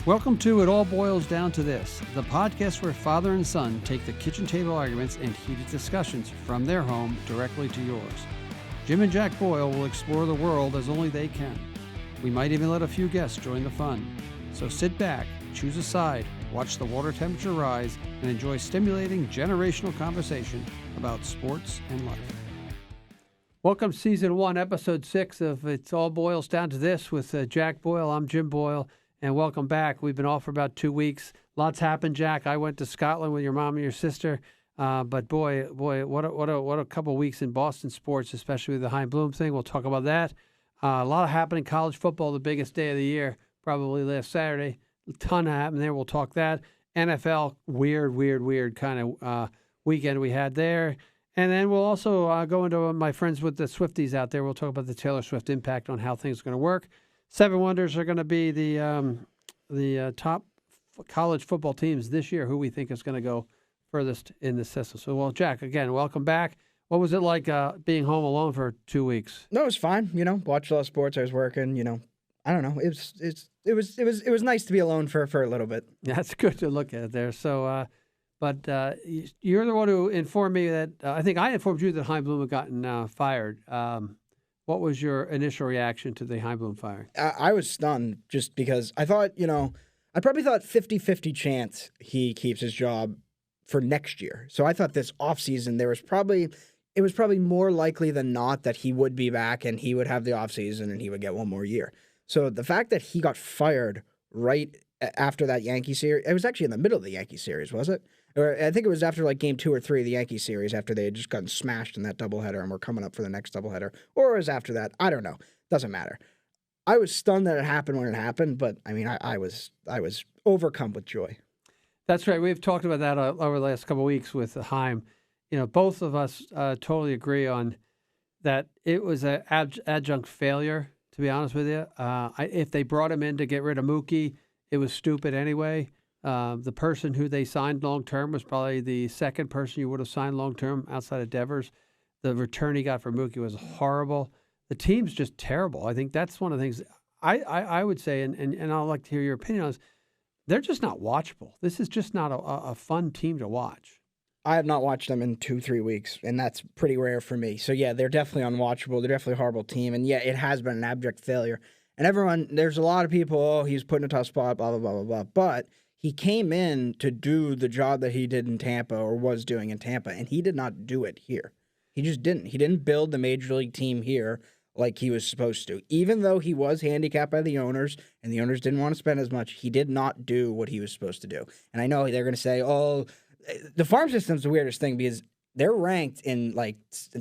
Welcome to It All Boils Down to This, the podcast where father and son take the kitchen table arguments and heated discussions from their home directly to yours. Jim and Jack Boyle will explore the world as only they can. We might even let a few guests join the fun. So sit back, choose a side, watch the water temperature rise, and enjoy stimulating generational conversation about sports and life. Welcome to Season 1, Episode 6 of It All Boils Down to This with Jack Boyle. I'm Jim Boyle. And welcome back. We've been off for about 2 weeks. Lots happened, Jack. I went to Scotland with your mom and your sister. But boy, what a couple of weeks in Boston sports, especially with the Chaim Bloom thing. We'll talk about that. A lot happened in college football, the biggest day of the year, probably last Saturday. A ton happened there. We'll talk that. NFL, weird kind of weekend we had there. And then we'll also go into my friends with the Swifties out there. We'll talk about the Taylor Swift impact on how things are going to work. Seven Wonders are going to be the top college football teams this year, who we think is going to go furthest in the system. So, well, Jack, again, welcome back. What was it like being home alone for 2 weeks? No, it was fine. Watched a lot of sports. I was working. I don't know. It was nice to be alone for a little bit. Yeah, that's good to look at there. So, but you're the one who informed me that I think I informed you that Chaim Bloom had gotten fired. What was your initial reaction to the Chaim Bloom fire? I was stunned just because I thought, I probably thought 50-50 chance he keeps his job for next year. So I thought this offseason it was probably more likely than not that he would be back and he would have the offseason and he would get one more year. So the fact that he got fired right after that Yankee series, it was actually in the middle of the Yankee series, was it? Or I think it was after like game 2 or 3 of the Yankee series after they had just gotten smashed in that doubleheader and were coming up for the next doubleheader. Or it was after that. I don't know. Doesn't matter. I was stunned that it happened when it happened, but I mean, I was overcome with joy. That's right. We've talked about that over the last couple of weeks with Chaim. Both of us totally agree on that it was an adjunct failure, to be honest with you. If they brought him in to get rid of Mookie, it was stupid anyway. The person who they signed long-term was probably the second person you would have signed long-term outside of Devers. The return he got for Mookie was horrible. The team's just terrible. I think that's one of the things I would say, and I'd like to hear your opinion on this. They're just not watchable. This is just not a fun team to watch. I have not watched them in 2-3 weeks, and that's pretty rare for me. So, yeah, they're definitely unwatchable. They're definitely a horrible team. And, yeah, it has been an abject failure. And there's a lot of people, he's put in a tough spot, blah, blah, blah, blah, blah. But he came in to do the job that he did in Tampa or was doing in Tampa, and he did not do it here. He just didn't. He didn't build the major league team here like he was supposed to. Even though he was handicapped by the owners, and the owners didn't want to spend as much, he did not do what he was supposed to do. And I know they're going to say, oh, the farm system's the weirdest thing because they're ranked in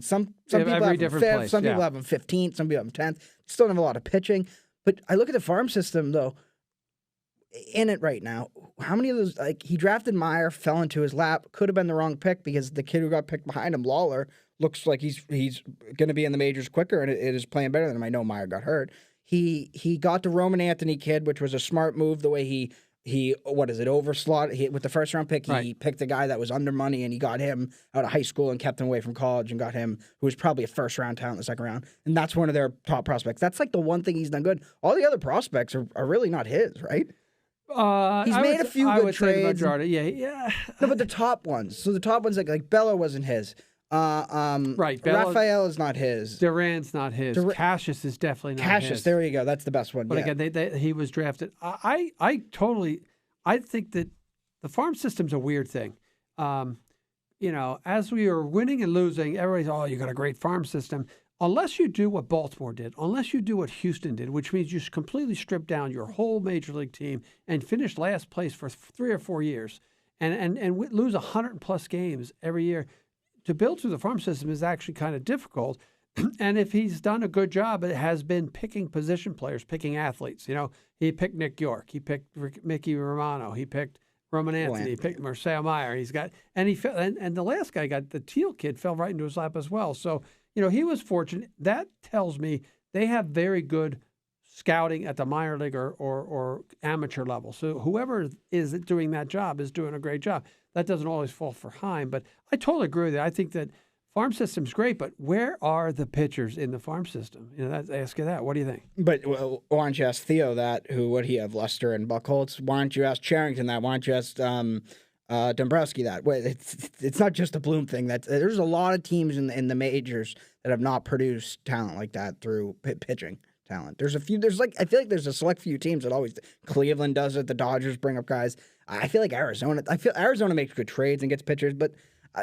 some people have them 5th, some people have them 15th, some people have them 10th. Still don't have a lot of pitching. But I look at the farm system, though, in it right now, how many of those, he drafted Meyer, fell into his lap, could have been the wrong pick because the kid who got picked behind him, Lawler, looks like he's going to be in the majors quicker and it is playing better than him. I know Meyer got hurt. He got the Roman Anthony kid, which was a smart move the way he overslot with the first round pick. He picked a guy that was under money and he got him out of high school and kept him away from college and got him who was probably a first round talent in the second round. And that's one of their top prospects. That's like the one thing he's done good. All the other prospects are really not his, right? He's made a few good trades. Yeah. No, but the top ones. So the top ones like Bello wasn't his. Right. Raphael is not his. Duran's not his. Cassius is definitely not his. Cassius, there you go. That's the best one. But again, he was drafted. I think that the farm system's a weird thing. As we are winning and losing, everybody's, you got a great farm system. Unless you do what Baltimore did, unless you do what Houston did, which means you completely strip down your whole major league team and finish last place for 3 or 4 years and lose 100+ games every year, to build through the farm system is actually kind of difficult. And if he's done a good job, it has been picking position players, picking athletes. He picked Nick York, he picked Mickey Romano, he picked Roman Anthony, he picked Marcel Meyer. He's got and the last guy got the Teal kid fell right into his lap as well. So he was fortunate. That tells me they have very good scouting at the minor league or amateur level. So whoever is doing that job is doing a great job. That doesn't always fall for Chaim, but I totally agree with you. I think that farm system's great, but where are the pitchers in the farm system? Ask you that. What do you think? But why don't you ask Theo that? What do you have, Lester and Buckholz? Why don't you ask Charrington that? Why don't you ask Dombrowski that? Well, it's not just a Bloom thing. There's a lot of teams in the majors that have not produced talent like that through pitching talent. There's a few. I feel like there's a select few teams that always. Cleveland does it. The Dodgers bring up guys. I feel like Arizona. Arizona makes good trades and gets pitchers, but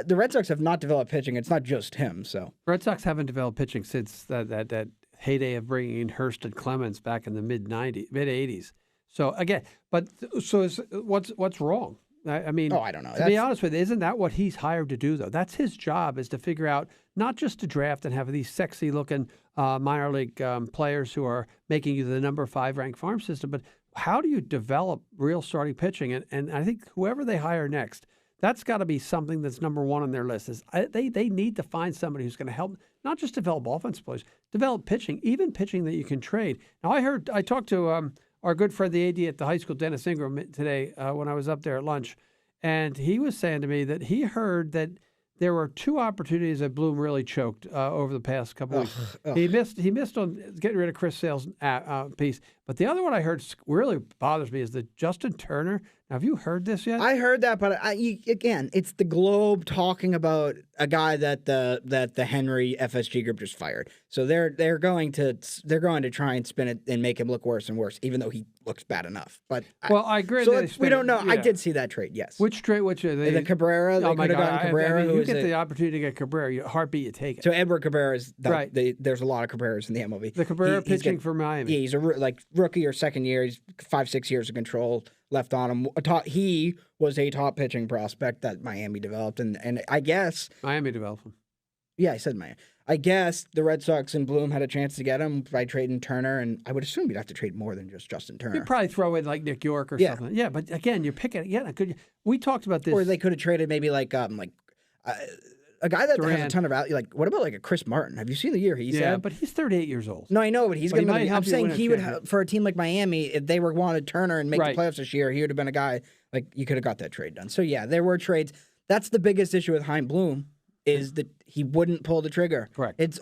the Red Sox have not developed pitching. It's not just him. So Red Sox haven't developed pitching since that heyday of bringing in Hurst and Clemens back in the mid 80s. So again, what's wrong? I mean, I don't know. To be honest with you, isn't that what he's hired to do, though? That's his job, is to figure out not just to draft and have these sexy-looking minor league players who are making you the number 5 ranked farm system, but how do you develop real starting pitching? And I think whoever they hire next, that's got to be something that's number 1 on their list. They need to find somebody who's going to help not just develop offensive players, develop pitching, even pitching that you can trade. Now, I talked to our good friend, the AD at the high school, Dennis Ingram, today when I was up there at lunch, and he was saying to me that he heard that there were 2 opportunities that Bloom really choked over the past couple of weeks. He missed on getting rid of Chris Sale's piece. But the other one I heard really bothers me is the Justin Turner. Now, have you heard this yet? I heard that, but again, it's the Globe talking about a guy that the Henry FSG group just fired. So they're going to try and spin it and make him look worse and worse, even though he looks bad enough. But I agree. So we don't know. Yeah. I did see that trade. Yes. Which trade? Which are they? The Cabrera. They could have gotten Cabrera. I mean, you get the opportunity to get Cabrera. Your heartbeat, you take it. So Edward Cabrera is right. There's a lot of Cabrera's in the MLB. The Cabrera pitching for Miami. Yeah, he's a rookie or second year. He's 5-6 years of control left on him. He was a top pitching prospect that Miami developed, and I guess Miami developed him. Yeah, I said Miami. I guess the Red Sox and Bloom had a chance to get him by trading Turner, and I would assume you'd have to trade more than just Justin Turner. You'd probably throw in like Nick York or something. Yeah, but again, you're picking. Yeah, we talked about this. Or they could have traded maybe a guy that has a ton of value. Like, what about like a Chris Martin? Have you seen the year he's had? Yeah, but he's 38 years old. No, I know, but he's going to. I'm saying he would have, for a team like Miami, if they wanted Turner and make the playoffs this year, he would have been a guy like you could have got that trade done. So yeah, there were trades. That's the biggest issue with Chaim Bloom is that he wouldn't pull the trigger. Correct. It's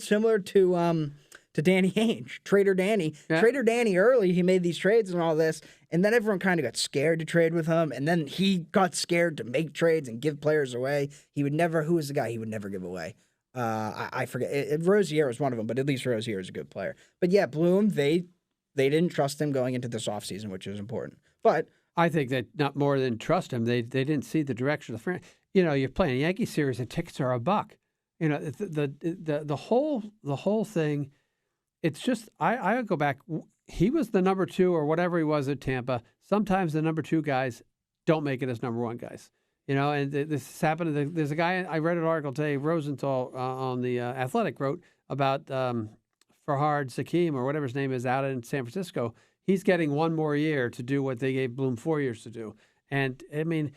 similar to Danny Ainge, Trader Danny. Yeah. Trader Danny early, he made these trades and all this, and then everyone kind of got scared to trade with him, and then he got scared to make trades and give players away. He would never, who was the guy he would never give away? I forget. Rozier was one of them, but at least Rozier is a good player. But yeah, Bloom, they didn't trust him going into this offseason, which is important. But I think that not more than trust him, they didn't see the direction of the franchise. You know, you're playing a Yankee series, the tickets are $1. You know, the whole thing. It's just I go back. He was the number 2 or whatever he was at Tampa. Sometimes the number 2 guys don't make it as number 1 guys. You know, and this happened. There's a guy I read an article today. Rosenthal on the Athletic wrote about Farhad Sakim or whatever his name is out in San Francisco. He's getting 1 more year to do what they gave Bloom 4 years to do. And I mean,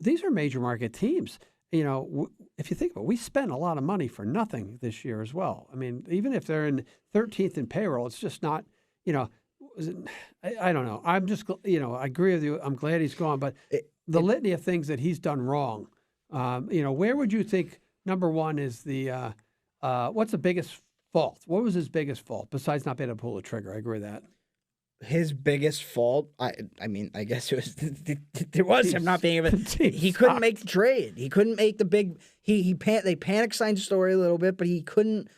these are major market teams. You know, if you think about it, we spent a lot of money for nothing this year as well. I mean, even if they're in 13th in payroll, it's just not, you know, I don't know. I'm just, you know, I agree with you. I'm glad he's gone. But the litany of things that he's done wrong, you know, where would you think number 1 is the, what's the biggest fault? What was his biggest fault besides not being able to pull the trigger? I agree with that. His biggest fault, I mean, I guess it was him not being able to. He couldn't make the trade. He couldn't make the big. They panic signed Story a little bit, but he couldn't.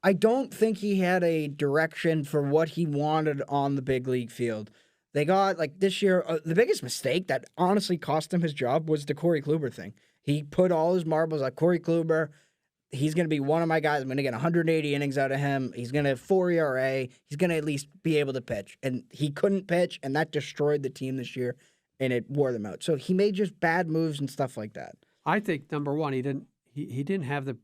I don't think he had a direction for what he wanted on the big league field. They got like this year. The biggest mistake that honestly cost him his job was the Corey Kluber thing. He put all his marbles like Corey Kluber. He's going to be one of my guys. I'm going to get 180 innings out of him. He's going to have 4 ERA. He's going to at least be able to pitch. And he couldn't pitch, and that destroyed the team this year, and it wore them out. So he made just bad moves and stuff like that. I think, number 1, he didn't have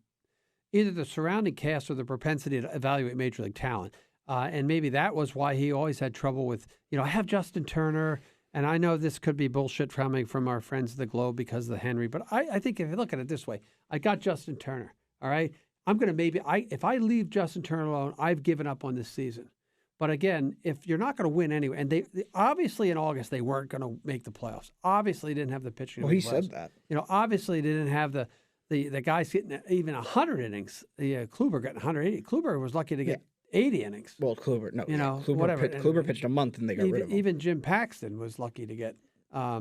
either the surrounding cast or the propensity to evaluate major league talent. And maybe that was why he always had trouble with, you know, I have Justin Turner, and I know this could be bullshit coming from our friends at the Globe because of the Henry, but I think if you look at it this way, I got Justin Turner. All right, I'm going to if I leave Justin Turner alone, I've given up on this season. But again, if you're not going to win anyway, and they obviously in August they weren't going to make the playoffs. Obviously didn't have the pitching. Well, he said that. You know, obviously they didn't have the guys getting even 100 innings. Kluber got 180. Kluber was lucky to get 80 innings. Well, Kluber, no, Kluber, whatever. Kluber pitched a month and they got rid of him. Even Jim Paxton was lucky to get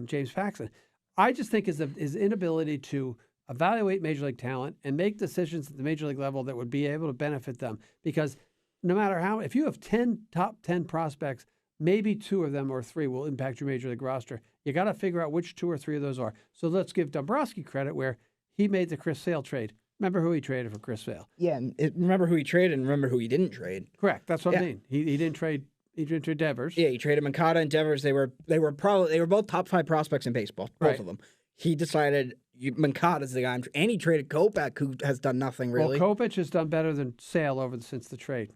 James Paxton. I just think his inability to evaluate major league talent and make decisions at the major league level that would be able to benefit them. Because no matter if you have 10 top 10 prospects, maybe 2 of them or 3 will impact your major league roster. You got to figure out which 2 or 3 of those are. So let's give Dombrowski credit where he made the Chris Sale trade. Remember who he traded for Chris Sale? Yeah, remember who he traded and remember who he didn't trade. Correct. That's what I mean. He didn't trade. He didn't trade Devers. Yeah, he traded Moncada and Devers. They were both top 5 prospects in baseball, both of them. He decided Moncada's the guy, and he traded Kopech, who has done nothing really. Well, Kopech has done better than Sale since the trade.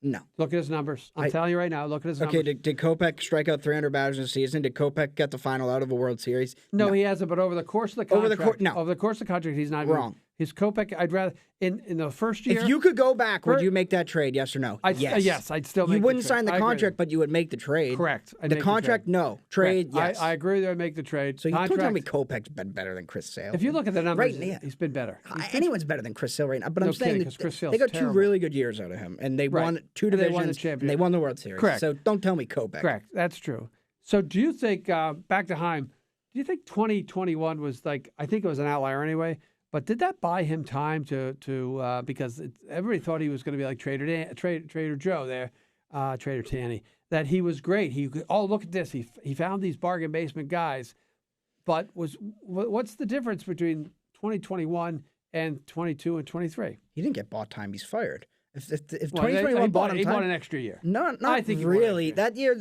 No. Look at his numbers. I'm telling you right now, look at his numbers. Okay, did Kopech strike out 300 batters in a season? Did Kopech get the final out of a World Series? No, he hasn't, but over the course of the contract, over the course of the contract, he's not wrong. His Kopech, I'd rather in the first year. If you could go back, would you make that trade? Yes or no? Yes, I'd still make You wouldn't the trade. sign the contract, but you would make the trade. Correct. The contract, no. Trade, yes. I agree that I'd make the trade. So you don't tell me Kopech's been better than Chris Sale. If you look at the numbers, he's been better. Anyone's better than Chris Sale right now. But I'm saying that they got 2 really good years out of him, and they won 2 divisions, and they won the World Series. Correct. So don't tell me Kopech. Correct. That's true. So do you think, back to Chaim, do you think 2021 was I think it was an outlier anyway, but did that buy him time to because everybody thought he was going to be like Trader Joe there, Trader Tanny, that he was great. He could, look at this. He found these bargain basement guys, but what's the difference between 2021 and 22 and 23? He didn't get bought time. He's fired. If 2021 bought him time, he bought an extra year. Not I think really. That year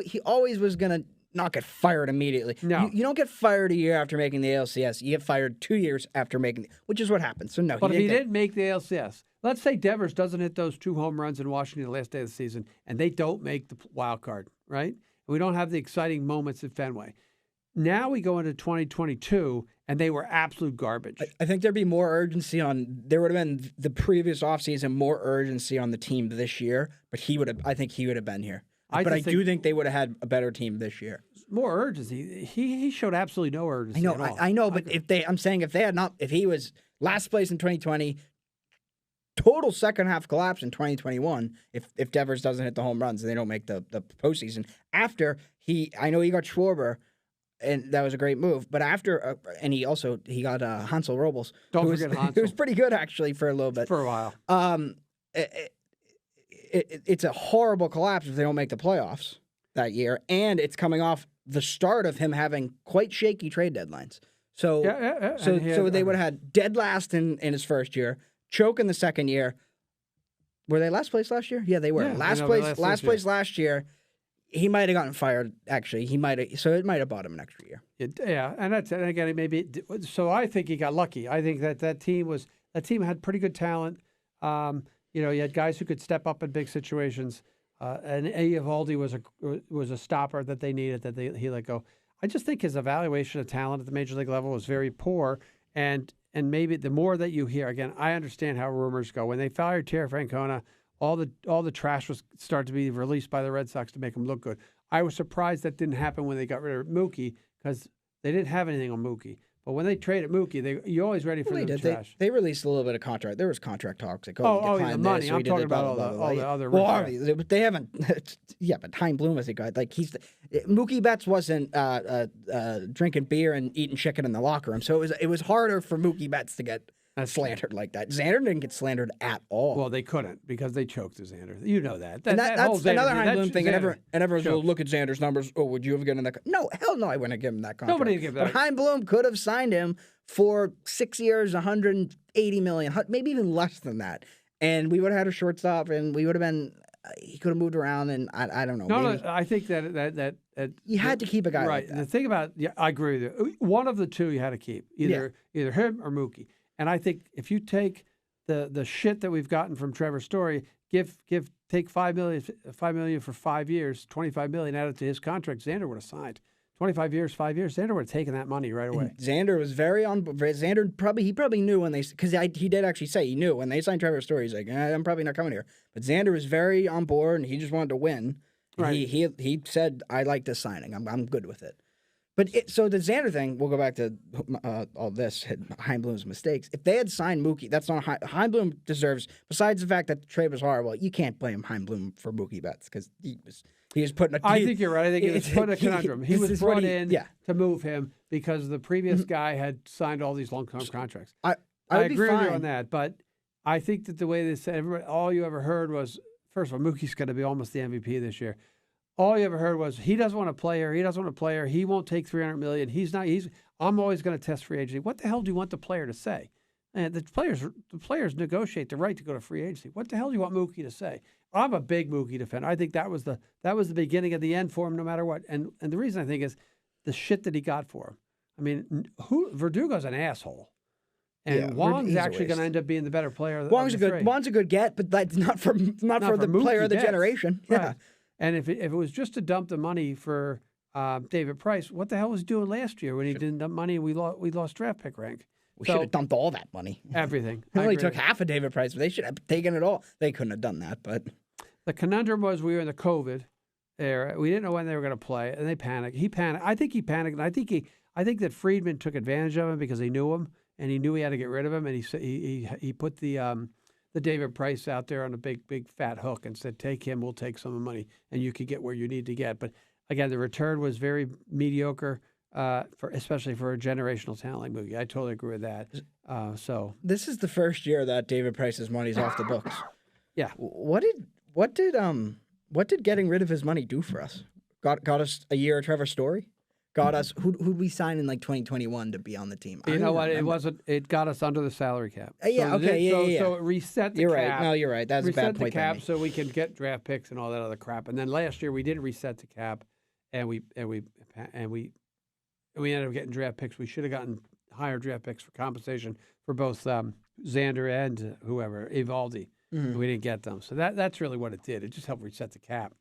he always was going to not get fired immediately. No. You don't get fired a year after making the ALCS. You get fired 2 years after making, which is what happened. So no. But if he didn't make the ALCS, let's say Devers doesn't hit those 2 home runs in Washington the last day of the season, and they don't make the wild card, right? We don't have the exciting moments at Fenway. Now we go into 2022, and they were absolute garbage. I think there'd be more urgency there would have been the previous offseason, more urgency on the team this year, but I think he would have been here. I do think they would have had a better team this year. More urgency. He showed absolutely no urgency. I know, but if he was last place in 2020, total second half collapse in 2021, if Devers doesn't hit the home runs and they don't make the postseason. After I know he got Schwarber, and that was a great move. But after, and he got Hansel Robles. Don't forget Hansel. He was pretty good actually for a little bit. For a while. It's a horrible collapse if they don't make the playoffs that year, and it's coming off the start of him having quite shaky trade deadlines. So they would have had dead last in his first year, choke in the second year. Were they last place last year? Yeah, they were. Yeah, last place last year. He might have gotten fired, actually. So it might have bought him an extra year. Yeah, and again, so I think he got lucky. I think that team had pretty good talent. You had guys who could step up in big situations. And Eovaldi was a stopper that they needed he let go. I just think his evaluation of talent at the major league level was very poor. And maybe the more that you hear, again, I understand how rumors go. When they fired Terry Francona, all the trash was started to be released by the Red Sox to make them look good. I was surprised that didn't happen when they got rid of Mookie because they didn't have anything on Mookie. But when they traded Mookie, you're always ready for the trash. They released a little bit of contract. There was contract talks. Like, the money. I'm talking about all the other. Well, obviously, but they haven't. Yeah, but Chaim Bloom is a guy. Like Mookie Betts wasn't drinking beer and eating chicken in the locker room, so it was harder for Mookie Betts to get slandered like that. Xander didn't get slandered at all. Well, they couldn't because they choked Xander. You know that. That's another Chaim Bloom thing. And everyone's will look at Xander's numbers. Oh, would you have given that? No, hell no, I wouldn't have given him that contract. Nobody would give that. But Chaim Bloom could have signed him for 6 years, $180 million, maybe even less than that. And we would have had a shortstop, and we would have been. He could have moved around, and I don't know. No, I think that you had to keep a guy right. Like that. The thing about I agree with you. One of the two you had to keep, either him or Mookie. And I think if you take the shit that we've gotten from Trevor Story, take $5 million for 5 years, $25 million added to his contract, Xander would have signed. 25 years, 5 years, Xander would have taken that money right away. And Xander was very on. Xander probably knew when because he did actually say he knew when they signed Trevor Story. He's like, I'm probably not coming here. But Xander was very on board, and he just wanted to win. Right. He said, I like this signing. I'm good with it. So the Xander thing, we'll go back to all this, Chaim Bloom's mistakes. If they had signed Mookie, that's not Chaim Bloom deserves, besides the fact that the trade was horrible, you can't blame Chaim Bloom for Mookie Betts because he was putting I think you're right. I think he was put in a conundrum. He was brought in to move him because the previous guy had signed all these long-term contracts. I agree with you on that, but I think that the way they said, all you ever heard was, first of all, Mookie's going to be almost the MVP this year. All you ever heard was he doesn't want to play her. He doesn't want to play her. He won't take $300 million. I'm always going to test free agency. What the hell do you want the player to say? And the players negotiate the right to go to free agency. What the hell do you want Mookie to say? I'm a big Mookie defender. I think that was the beginning of the end for him, no matter what. And the reason I think is the shit that he got for him. I mean, Verdugo's an asshole. And Wong's actually going to end up being the better player. Wong's a good get, but that's not for the player of the generation. Right. Yeah. And if it was just to dump the money for David Price, what the hell was he doing last year when he didn't dump money and we lost draft pick rank? We should have dumped all that money. Everything. They only took half of David Price, but they should have taken it all. They couldn't have done that, but the conundrum was we were in the COVID era. We didn't know when they were going to play, and they panicked. He panicked. I think he panicked, and I think that Friedman took advantage of him because he knew him and he knew he had to get rid of him, and he put the David Price out there on a big fat hook and said, take him, we'll take some of the money, and you could get where you need to get. But again, the return was very mediocre, especially for a generational talent like Mookie. I totally agree with that. So this is the first year that David Price's money's off the books. Yeah. What did getting rid of his money do for us? Got us a year of Trevor Story? Got us who'd we sign in like 2021 to be on the team? You know what? It got us under the salary cap. So it reset the cap. You're right. No, you're right. That's a bad point. Reset the cap so we can get draft picks and all that other crap. And then last year we didn't reset the cap, and we ended up getting draft picks. We should have gotten higher draft picks for compensation for both Xander and whoever Evaldi. Mm-hmm. We didn't get them, so that's really what it did. It just helped reset the cap.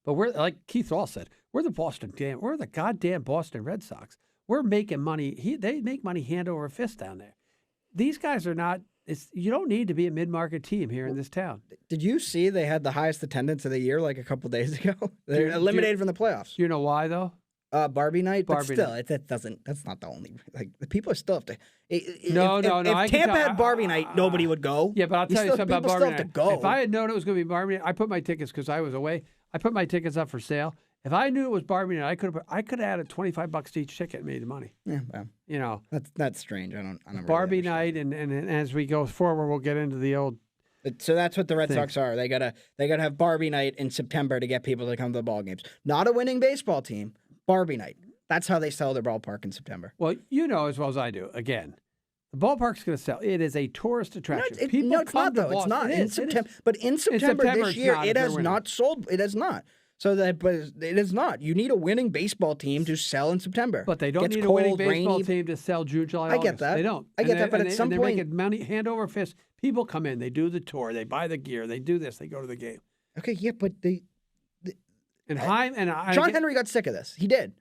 But we're, like Keith Hall said, we're the goddamn Boston Red Sox. We're making money. They make money hand over fist down there. These guys are not. You don't need to be a mid-market team here in this town. Did you see they had the highest attendance of the year like a couple days ago? They're eliminated from the playoffs. You know why though? Barbie night, but still, that's not the only. Like the people still have to. If Tampa had Barbie night, nobody would go. Yeah, but I'll tell you something about Barbie night. If I had known it was going to be Barbie night, I put my tickets because I was away. I put my tickets up for sale. If I knew it was Barbie night, I could have added $25 to each ticket and made the money. Yeah, well, that's strange. I don't. Barbie night, and as we go forward, we'll get into the old. So that's what the Red Sox are. They gotta have Barbie night in September to get people to come to the ball games. Not a winning baseball team. Barbie night. That's how they sell their ballpark in September. Well, you know as well as I do. Again, the ballpark's going to sell. It is a tourist attraction. It's not though. It's not in September. But in September this year, it has not sold. It has not. But it is not. You need a winning baseball team to sell in September. But they don't need a winning baseball team to sell June, July, August. I get that. They don't. I get that. But at some point, they're making money hand over fist. People come in. They do the tour. They buy the gear. They do this. They go to the game. Okay, yeah, but John Henry got sick of this. He did.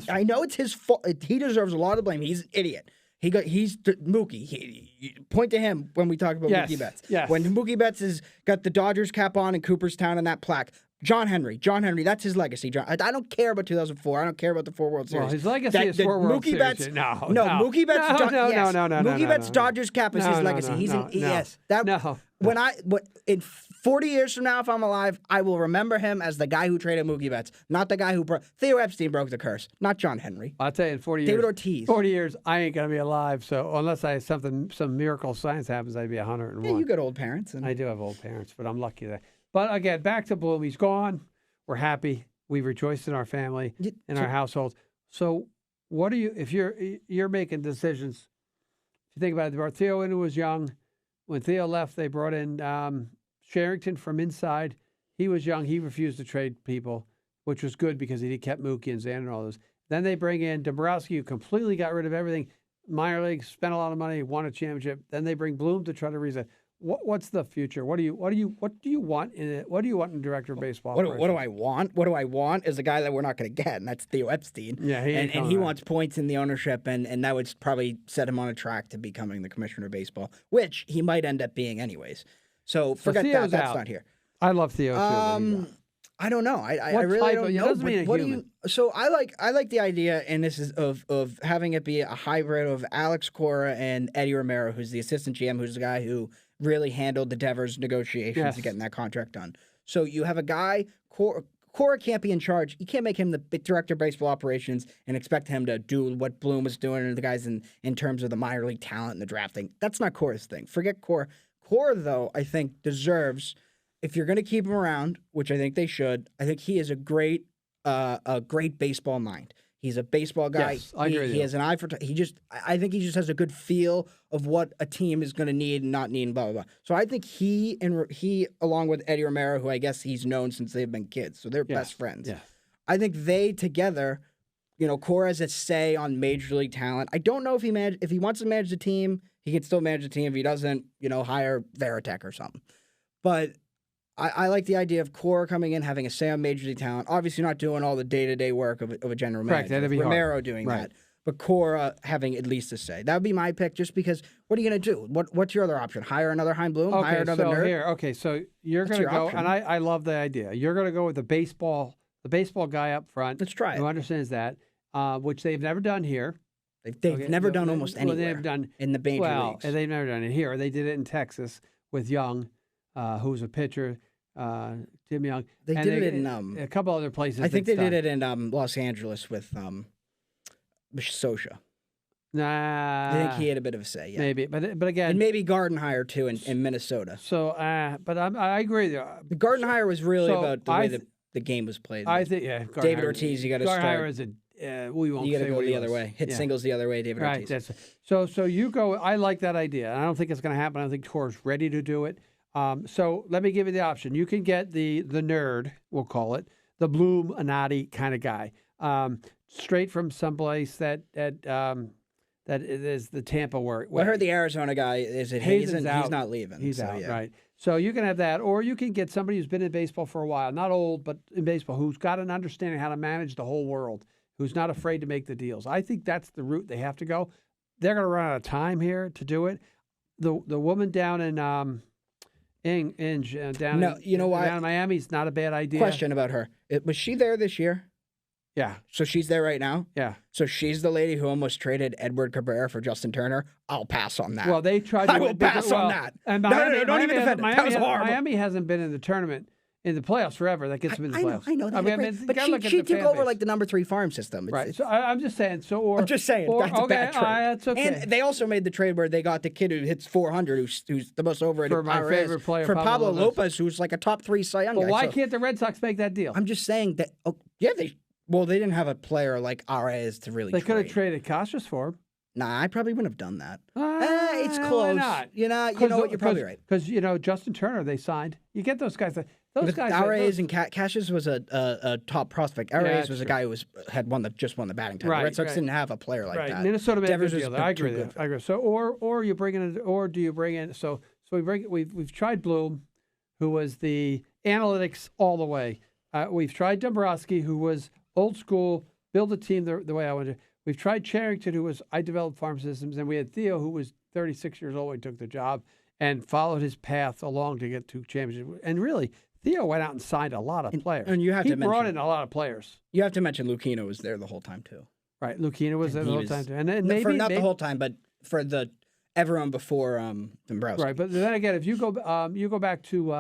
I know it's his fault. He deserves a lot of blame. He's an idiot. He's Mookie. Point to him when we talk about Mookie Betts. Yes. When Mookie Betts has got the Dodgers cap on in Cooperstown and that plaque. John Henry, that's his legacy. I don't care about 2004. I don't care about the 4 World Series. Well, his legacy is 4 World Series. Mookie Betts. Mookie Betts Dodgers cap is his legacy. In 40 years from now, if I'm alive, I will remember him as the guy who traded Mookie Betts, not the guy who Theo Epstein broke the curse, not John Henry. I'll tell you, in 40 years, David Ortiz. 40 years, I ain't gonna be alive. So unless some miracle science happens, I'd be 101. Yeah, you got old parents. I do have old parents, but I'm lucky that. But again, back to Bloom. He's gone. We're happy. We've rejoiced in our family, in our household. So, what are you? If you're making decisions, if you think about it, Theo when he was young. When Theo left, they brought in Sherrington from inside. He was young. He refused to trade people, which was good because he kept Mookie and Xander and all those. Then they bring in Dombrowski, who completely got rid of everything. Minor leagues, spent a lot of money, won a championship. Then they bring Bloom to try to reset. What's the future? What do you want in it? What do you want in director of baseball? What do I want? What do I want is a guy that we're not going to get, and that's Theo Epstein. Yeah, he wants points in the ownership, and that would probably set him on a track to becoming the commissioner of baseball, which he might end up being anyways. So forget that. That's not here. I love Theo too. I don't know. I What really type don't of- it know. doesn't mean a what human. So I like the idea, and this is of having it be a hybrid of Alex Cora and Eddie Romero, who's the assistant GM, who's the guy who really handled the Devers negotiations Yes. and getting that contract done. So you have a guy. Cora can't be in charge. You can't make him the director of baseball operations and expect him to do what Bloom was doing and the guys in terms of the minor league talent and the drafting. That's not Cora's thing. Forget Cora. Cora, though, I think deserves. If you're going to keep him around, which I think they should, I think he is a great baseball mind. He's a baseball guy. Yes, I agree with He you. has an eye for. I think he just has a good feel of what a team is going to need and not need, and blah blah blah. So I think he along with Eddie Romero, who I guess he's known since they've been kids, so they're best friends. Yeah. I think they together, Cora has a say on major league talent. I don't know if he wants to manage the team, he can still manage the team. If he doesn't, hire Veritek or something. But I like the idea of Cora coming in, having a say on major league talent. Obviously, not doing all the day-to-day work of a general Correct, manager. that'd be hard. Romero doing Right. that, but Cora having at least a say. That would be my pick. Just because, what are you going to do? What's your other option? Hire another Chaim Bloom? Hire another nerd? So you're That's going to your go, option. and I love the idea. You're going to go with the baseball guy up front. Let's try it. Who understands that, which they've never done here. They've never done almost anywhere they've done in the major leagues. And they've never done it here. They did it in Texas with Young, who's a pitcher. Tim Young. They And did it in a couple other places. I think they it's did done. it in Los Angeles with Sosha. Nah, I think he had a bit of a say. Yeah. maybe, but again, And maybe Gardenhire too in Minnesota. so but I agree with you. The Gardenhire was really So about the I way th- the game was played. I think David Ortiz, you got to start. Gardenhire is we won't You got to say go what he the other was. way. Hit Yeah. singles the other way, David Right. Ortiz. So you go. I like that idea. I don't think it's going to happen. I don't think Cora's ready to do it. So let me give you the option. You can get the nerd, we'll call it, the Bloom Anati kind of guy, straight from someplace that is the Tampa way. Well, I heard the Arizona guy is it Hazen's Hazen? out. He's not leaving. He's so, out, yeah. right? So you can have that, or you can get somebody who's been in baseball for a while, not old, but in baseball, who's got an understanding how to manage the whole world, who's not afraid to make the deals. I think that's the route they have to go. They're going to run out of time here to do it. The woman down in down in Miami is not a bad idea. Question about her: was she there this year? Yeah, So she's there right now. yeah. So she's the lady who almost traded Edward Cabrera for Justin Turner. I'll pass on that. Well, they tried. I will pass on that. And No, don't even defend it. That was horrible. Miami hasn't been in the tournament in the playoffs forever. That gets them in the playoffs. I know that. you but gotta look at she the took fan over base. like the number 3 farm system. Right. So I'm just saying. I'm just saying that's a bad trade. That's okay. And they also made the trade where they got the kid who hits 400, who's the most overrated For my power favorite is, player, for Pablo Pablo Lopez. Lopez, who's like a top 3 Cy Young Well, guy. why So can't the Red Sox make that deal? I'm just saying that. Oh, yeah, they didn't have a player like Arraez to really. They could have trade. traded Casas for him. Nah, I probably wouldn't have done that. It's Why close. not? You know what? You're probably right. Because Justin Turner, they signed. You get those guys. Those guys. Arraez and Cassius was a top prospect. Arraez that's was a true. guy who just won the batting title. Right, the Red Sox right. didn't have a player like Right. that. Minnesota made a Devers good was deal. I agree. too With good that. I agree. So or you bring in or do you bring in we've tried Bloom, who was the analytics all the way. We've tried Dombrowski, who was old school, build a team the way I wanted to. We've tried Charrington, who was I developed farm systems, and we had Theo, who was 36 years old when he took the job and followed his path along to get to championship. And really, Theo went out and signed a lot of players. And you have he to brought mention- in a lot of players. You have to mention Lucchino was there the whole time too. Right, Lucchino was there the He whole was- time too, and then maybe not the whole time, but for everyone before Dombrowski. Right, but then again, if you go back to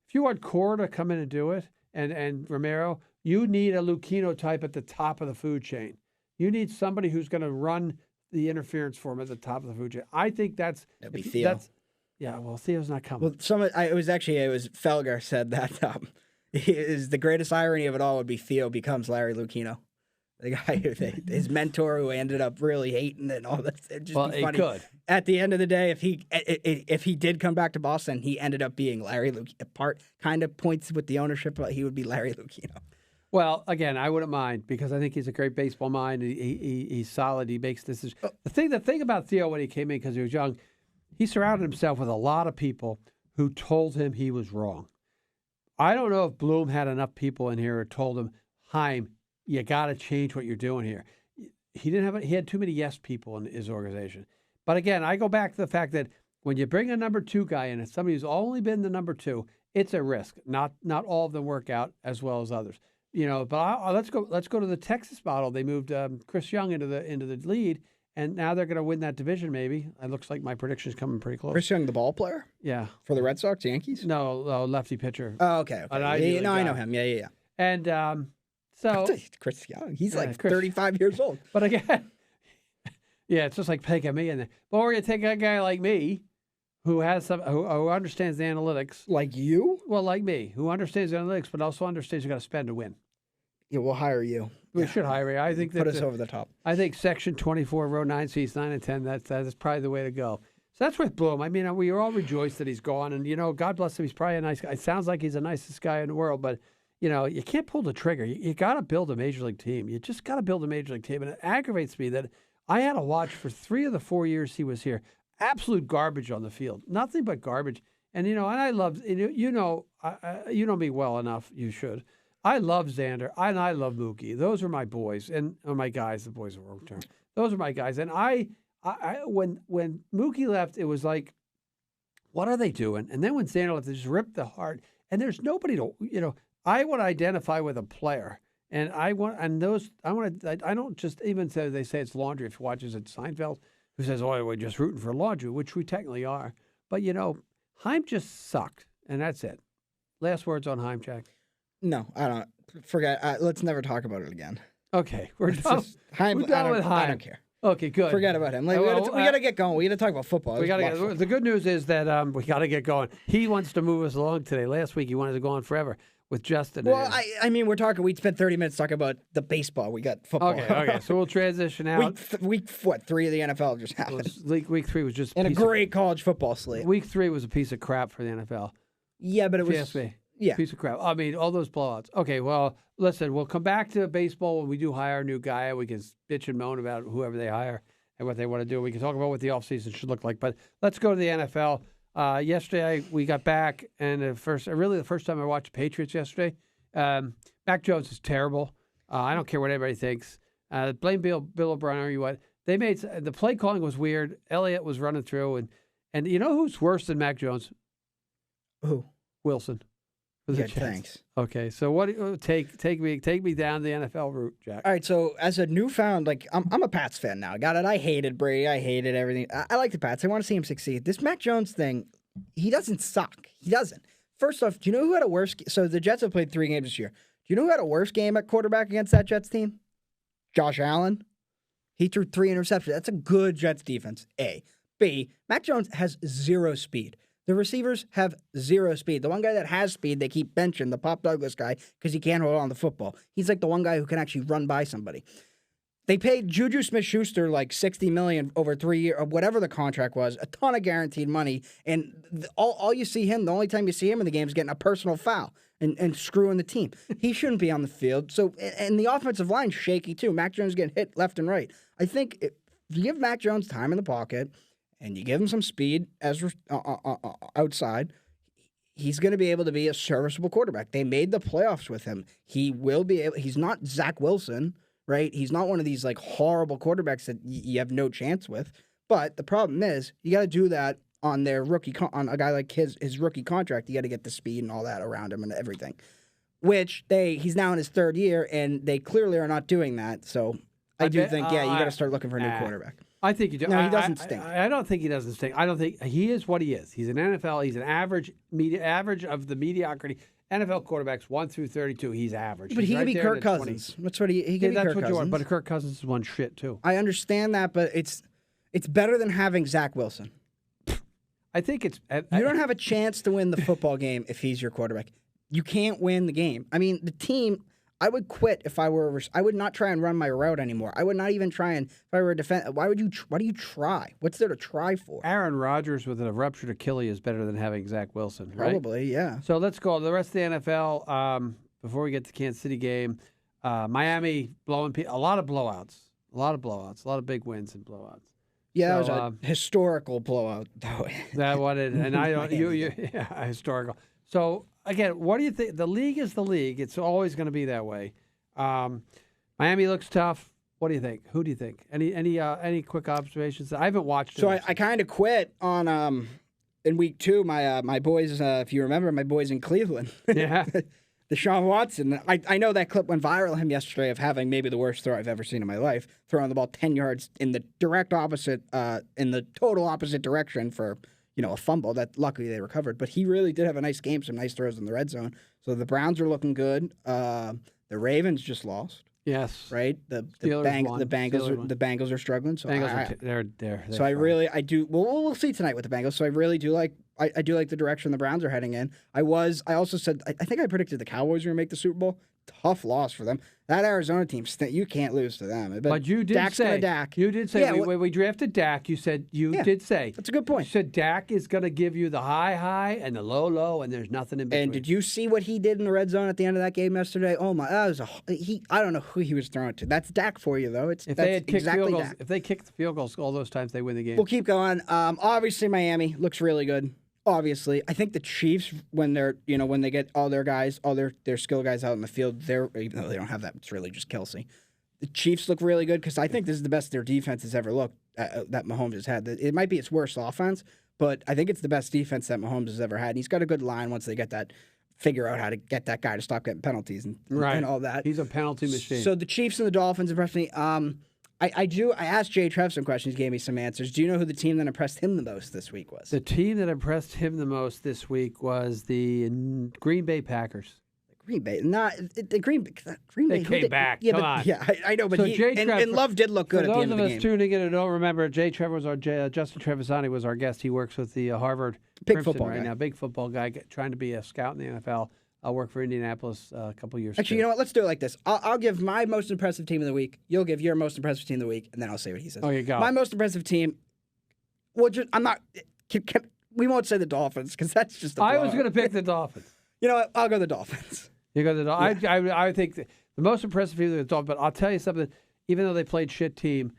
if you want Cora to come in and do it, and Romero, you need a Lucchino type at the top of the food chain. You need somebody who's going to run the interference for him at the top of the food chain. I think that'd be Theo. Well, Theo's not coming. Well, it was Felger said that is the greatest irony of it all would be Theo becomes Larry Lucchino. The guy his mentor who ended up really hating it and all this. It'd just be funny. Could. At the end of the day, if he did come back to Boston, he ended up being Larry Lucchino. Kind of points with the ownership, but he would be Larry Lucchino. Well, again, I wouldn't mind because I think he's a great baseball mind. He's solid. He makes decisions. The thing about Theo when he came in because he was young, he surrounded himself with a lot of people who told him he was wrong. I don't know if Bloom had enough people in here who told him, Chaim, you got to change what you're doing here. He had too many yes people in his organization. But again, I go back to the fact that when you bring a number 2 guy in, and somebody who's only been the number 2, it's a risk. Not all of them work out as well as others. But let's go to the Texas model. They moved Chris Young into the lead, and now they're going to win that division. Maybe it looks like my prediction is coming pretty close. Chris Young, the ball player, yeah, for the Red Sox, Yankees. No, lefty pitcher. Oh, okay. I know him. Yeah. And so Chris Young, he's like 35 years old. But again, yeah, it's just like pegging me in there. But we're going to take a guy like me, who understands the analytics. Like you? Well, like me, who understands the analytics, but also understands you got to spend to win. Yeah, we'll hire you. We should hire you. I think put us over the top. I think Section 24, Row 9, Seats 9 and 10. That's probably the way to go. So that's with Bloom. I mean, we are all rejoiced that he's gone, and God bless him. He's probably a nice guy. It sounds like he's the nicest guy in the world, but you can't pull the trigger. You got to build a major league team. You just got to build a major league team, and it aggravates me that I had to watch for 3 of the 4 years he was here. Absolute garbage on the field, nothing but garbage. And and I love you know me well enough. You should. I love Xander and I love Mookie. Those are my boys and my guys. The boys are wrong term. Those are my guys. And when Mookie left, it was like, what are they doing? And then when Xander left, they just ripped the heart. And there's nobody to I want to identify with a player. And I don't just even say they say it's laundry if he watches it Seinfeld. Who says, oh, we're just rooting for laundry, which we technically are. But, Chaim just sucked, and that's it. Last words on Chaim, Jack? No, I don't. Forget. Let's never talk about it again. Okay, we're done. We're done with Chaim. I don't care. Okay, good. Forget about him. We got to get going. We got to talk about football. The good news is that we got to get going. He wants to move us along today. Last week, he wanted to go on forever with Justin. Well, I mean, we spent 30 minutes talking about the baseball. We got football. Okay. So we'll transition out. Week 3 of the NFL just happened. Week 3 was just a great college football slate. Week 3 was a piece of crap for the NFL. Yeah, but it was. PSV. Yeah. Piece of crap. I mean, all those blowouts. Okay, well, listen, we'll come back to baseball when we do hire a new guy. We can bitch and moan about whoever they hire and what they want to do. We can talk about what the offseason should look like. But let's go to the NFL. Yesterday, we got back, and the first time I watched Patriots yesterday. Mac Jones is terrible. I don't care what anybody thinks. Blame Bill O'Brien or you what. They made the play calling was weird. Elliott was running through, and you know who's worse than Mac Jones? Who? Wilson. Yeah, thanks. Okay, so what? Take me down the NFL route, Jack. All right, so as a newfound, I'm a Pats fan now. Got it. I hated Brady. I hated everything. I like the Pats. I want to see him succeed. This Mac Jones thing, he doesn't suck. He doesn't. First off, do you know who had a worse? So the Jets have played 3 games this year. Do you know who had a worse game at quarterback against that Jets team? Josh Allen. He threw 3 interceptions. That's a good Jets defense. A. B. Mac Jones has 0 speed. The receivers have 0 speed. The one guy that has speed, they keep benching, the Pop Douglas guy, because he can't hold on to the football. He's like the one guy who can actually run by somebody. They paid Juju Smith-Schuster like $60 million over 3 years, or whatever the contract was, a ton of guaranteed money. And all you see him, the only time you see him in the game is getting a personal foul and screwing the team. He shouldn't be on the field. So, and the offensive line's shaky too. Mac Jones getting hit left and right. I think if you give Mac Jones time in the pocket and you give him some speed as outside, he's going to be able to be a serviceable quarterback. They made the playoffs with him. He will be able. He's not Zach Wilson. Right? He's not one of these horrible quarterbacks that you have no chance with. But the problem is you got to do that on their rookie on a guy like his rookie contract. You got to get the speed and all that around him and everything. Which he's now in his 3rd year and they clearly are not doing that. So I think you got to start looking for a new quarterback. I think you do. No, he doesn't stink. I don't think he doesn't stink. I don't think he is what he is. He's an NFL. He's an average of the mediocrity. NFL quarterbacks 1 through 32, he's average. But he could be Kirk Cousins. That's what he could be. That's what you want. But Kirk Cousins is one shit too. I understand that, but it's better than having Zach Wilson. I think it's. You don't have a chance to win the football game if he's your quarterback. You can't win the game. I mean, the team. I would quit if I were. I would not try and run my route anymore. I would not even try and. If I were a defense, why do you try? What's there to try for? Aaron Rodgers with a ruptured Achilles is better than having Zach Wilson, right? Probably, yeah. So let's go. The rest of the NFL. Before we get to the Kansas City game, Miami blowing a lot of blowouts, a lot of big wins and blowouts. Yeah, so, that was a historical blowout, though. That what it, and I don't yeah, historical. So again, what do you think? The league is the league. It's always going to be that way. Miami looks tough. What do you think? Who do you think? Any quick observations? I haven't watched it. So I kind of quit on in week 2. My boys, if you remember, my boys in Cleveland. Yeah. Deshaun Watson. I know that clip went viral of him yesterday of having maybe the worst throw I've ever seen in my life, throwing the ball 10 yards in the total opposite direction for a fumble that luckily they recovered. But he really did have a nice game, some nice throws in the red zone. So the Browns are looking good. The Ravens just lost. Yes. Right. The Bengals are struggling. So they're I do. Well, we'll see tonight with the Bengals. So I really do like. I do like the direction the Browns are heading in. I also said I think I predicted the Cowboys were going to make the Super Bowl. Tough loss for them. That Arizona team, you can't lose to them. But you did Dak's say Dak. You did say when we drafted Dak. You said did say that's a good point. You said Dak is going to give you the high and the low, and there's nothing in between. And did you see what he did in the red zone at the end of that game yesterday? Oh my! That was I don't know who he was throwing to. That's Dak for you though. If they had kicked field goals, if they kicked the field goals all those times, they win the game. We'll keep going. Obviously Miami looks really good. Obviously, I think the Chiefs, when they get all their guys, all their skill guys out in the field, even though they don't have that, it's really just Kelsey. The Chiefs look really good because I think this is the best their defense has ever looked that Mahomes has had. It might be its worst offense, but I think it's the best defense that Mahomes has ever had. And he's got a good line once they figure out how to get that guy to stop getting penalties and all that. He's a penalty machine. So the Chiefs and the Dolphins impressed me. I asked Jay Trev some questions, he gave me some answers. Do you know who the team that impressed him the most this week was? The team that impressed him the most this week was the Green Bay Packers. Green Bay, not the Green Bay. They came back. Yeah, Come on. Yeah, I know, but so and Love did look good at the end of the game. For those of us tuning in and don't remember, Jay Trevor was Justin Trevisani was our guest. He works with the Harvard big Crimson football right guy. now. Big football guy, trying to be a scout in the NFL. I'll work for Indianapolis a couple years. Actually, you know what? Let's do it like this. I'll give my most impressive team of the week. You'll give your most impressive team of the week, and then I'll say what he says. Oh, you go. My most impressive team. Well, I'm not. We won't say the Dolphins because that's just. I was going to pick the Dolphins. You know what? I'll go the Dolphins. You go the Dolphins. Yeah. I think the most impressive team is the Dolphins. But I'll tell you something. Even though they played shit team,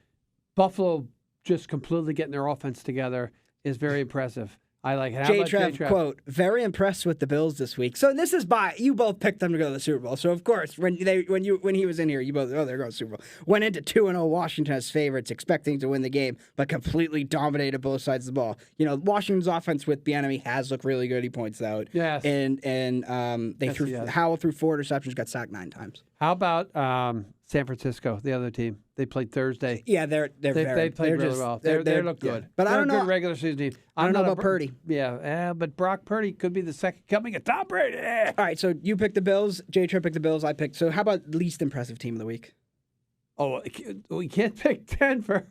Buffalo just completely getting their offense together is very impressive. I like it. Jay Trev, quote, very impressed with the Bills this week. So this is you both picked them to go to the Super Bowl. So of course, when he was in here, you both, they're going to the Super Bowl. Went into 2-0 Washington as favorites, expecting to win the game, but completely dominated both sides of the ball. Washington's offense with Bieniemy has looked really good, he points out. Yes. And Howell threw 4 interceptions, got sacked 9 times. How about San Francisco, the other team? They played Thursday. Yeah, they played really well. They look good. Yeah. But they're I don't know. Good regular season team. I don't know about Purdy. Yeah, but Brock Purdy could be the second coming of Tom Brady. All right, so you picked the Bills. Jay Tripp picked the Bills. I picked. So how about least impressive team of the week? Oh, we can't pick Denver.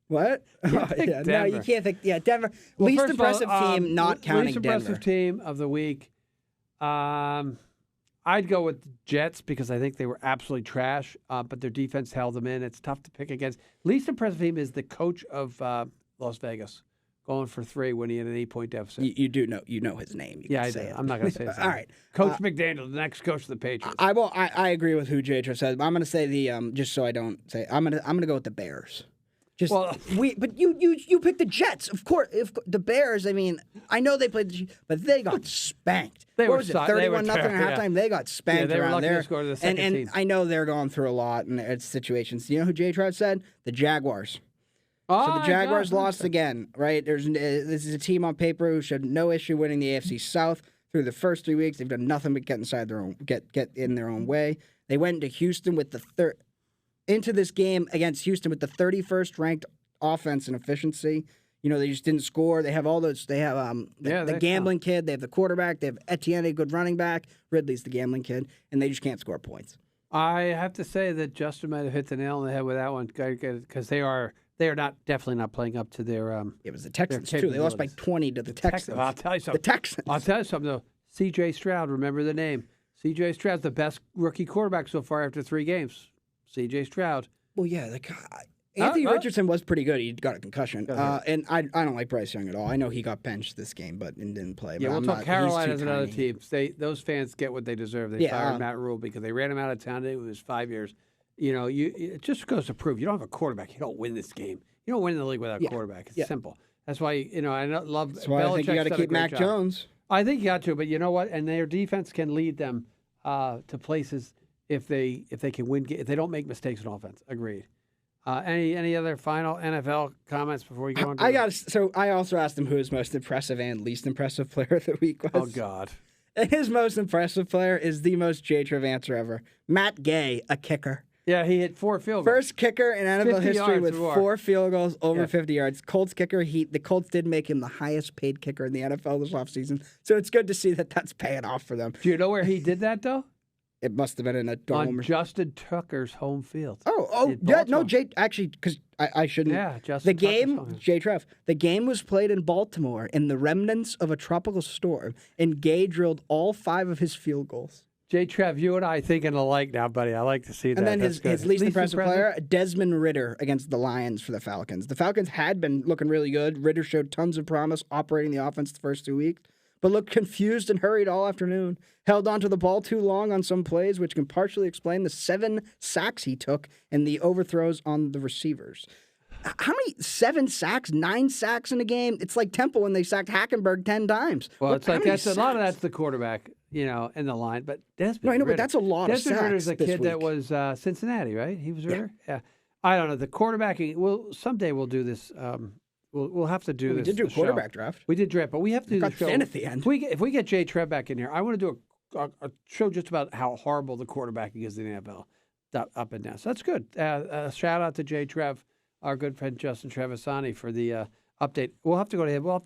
What? Denver. No, you can't pick. Yeah, Denver. Well, least impressive team, not counting Denver. Least impressive team of the week. I'd go with the Jets because I think they were absolutely trash, but their defense held them in. It's tough to pick against. Least impressive team is the coach of Las Vegas, going for 3 when he had an 8-point deficit. You do know his name. I do. I'm not going to say his name. All right, Coach McDaniel, the next coach of the Patriots. I agree with who Jay said. I'm going to say just so I don't say I'm going to go with the Bears. But you picked the Jets, of course. If the Bears, I mean, I know they played but they got spanked. What was it, 31-0 at halftime? They got spanked they were around lucky there. to score to the second and team. I know they're going through a lot in situations. You know who Jay Trout said? The Jaguars. Oh, so the Jaguars lost again, right? This is a team on paper who showed no issue winning the AFC South through the first 3 weeks. They've done nothing but get in their own way. They went into Houston with into this game against Houston with the 31st ranked offense and efficiency. They just didn't score. They have all those. They have the gambling kid. They have the quarterback. They have Etienne, a good running back. Ridley's the gambling kid, and they just can't score points. I have to say that Justin might have hit the nail on the head with that one because they are definitely not playing up to their. It was the Texans too. They lost by 20 to the Texans. I'll tell you something. The Texans. I'll tell you something though. C.J. Stroud, remember the name. C.J. Stroud's the best rookie quarterback so far after 3 games. C.J. Stroud. Well, yeah, Anthony Richardson was pretty good. He got a concussion. And I don't like Bryce Young at all. I know he got benched this game, but didn't play. Yeah, we'll talk Carolina's another team. Those fans get what they deserve. They fired Matt Rule because they ran him out of town. It was 5 years. It just goes to prove you don't have a quarterback. You don't win this game. You don't win the league without a quarterback. It's simple. That's why, I love That's why I think you got to keep Mac Jones. I think you got to, but you know what? And their defense can lead them to places if they can win. If they don't make mistakes in offense. Agreed. Any other final NFL comments before we go on? I also asked him who his most impressive and least impressive player of the week was. Oh God. And his most impressive player is the most J-Triv answer ever. Matt Gay, a kicker. Yeah, he hit 4 field goals. First kicker in NFL history with 4 field goals over 50 yards. Colts kicker. The Colts did make him the highest paid kicker in the NFL this offseason. So it's good to see that that's paying off for them. Do you know where he did that though? It must have been in a dome. On Justin Tucker's home field. Yeah, no, actually, because I shouldn't. Yeah, Justin J-Trev, the game was played in Baltimore in the remnants of a tropical storm, and Gay drilled all 5 of his field goals. J-Trev, you and I thinking alike now, buddy. I like to see that. And then his least impressive player, Desmond Ridder, against the Lions for the Falcons. The Falcons had been looking really good. Ridder showed tons of promise operating the offense the first 2 weeks, but looked confused and hurried all afternoon. Held onto the ball too long on some plays, which can partially explain the 7 sacks he took and the overthrows on the receivers. How many 7 sacks, 9 sacks in a game? It's like Temple when they sacked Hackenberg 10 times. Well, it's like a lot of that's the quarterback, in the line. But Desmond Ridder, but that's a lot of sacks. Desmond Ridder's a kid week. that was Cincinnati, right? He was Ridder. Yeah. I don't know the quarterbacking. Well, someday we'll do this. We'll have to do this. We did do a quarterback draft. We did draft, but we have to do the show. Thin at the end. If we get J-Trev back in here, I want to do a show just about how horrible the quarterbacking is in the NFL, up and down. So that's good. Shout out to J-Trev, our good friend Justin Trevisani, for the update. We'll have to go to him. We'll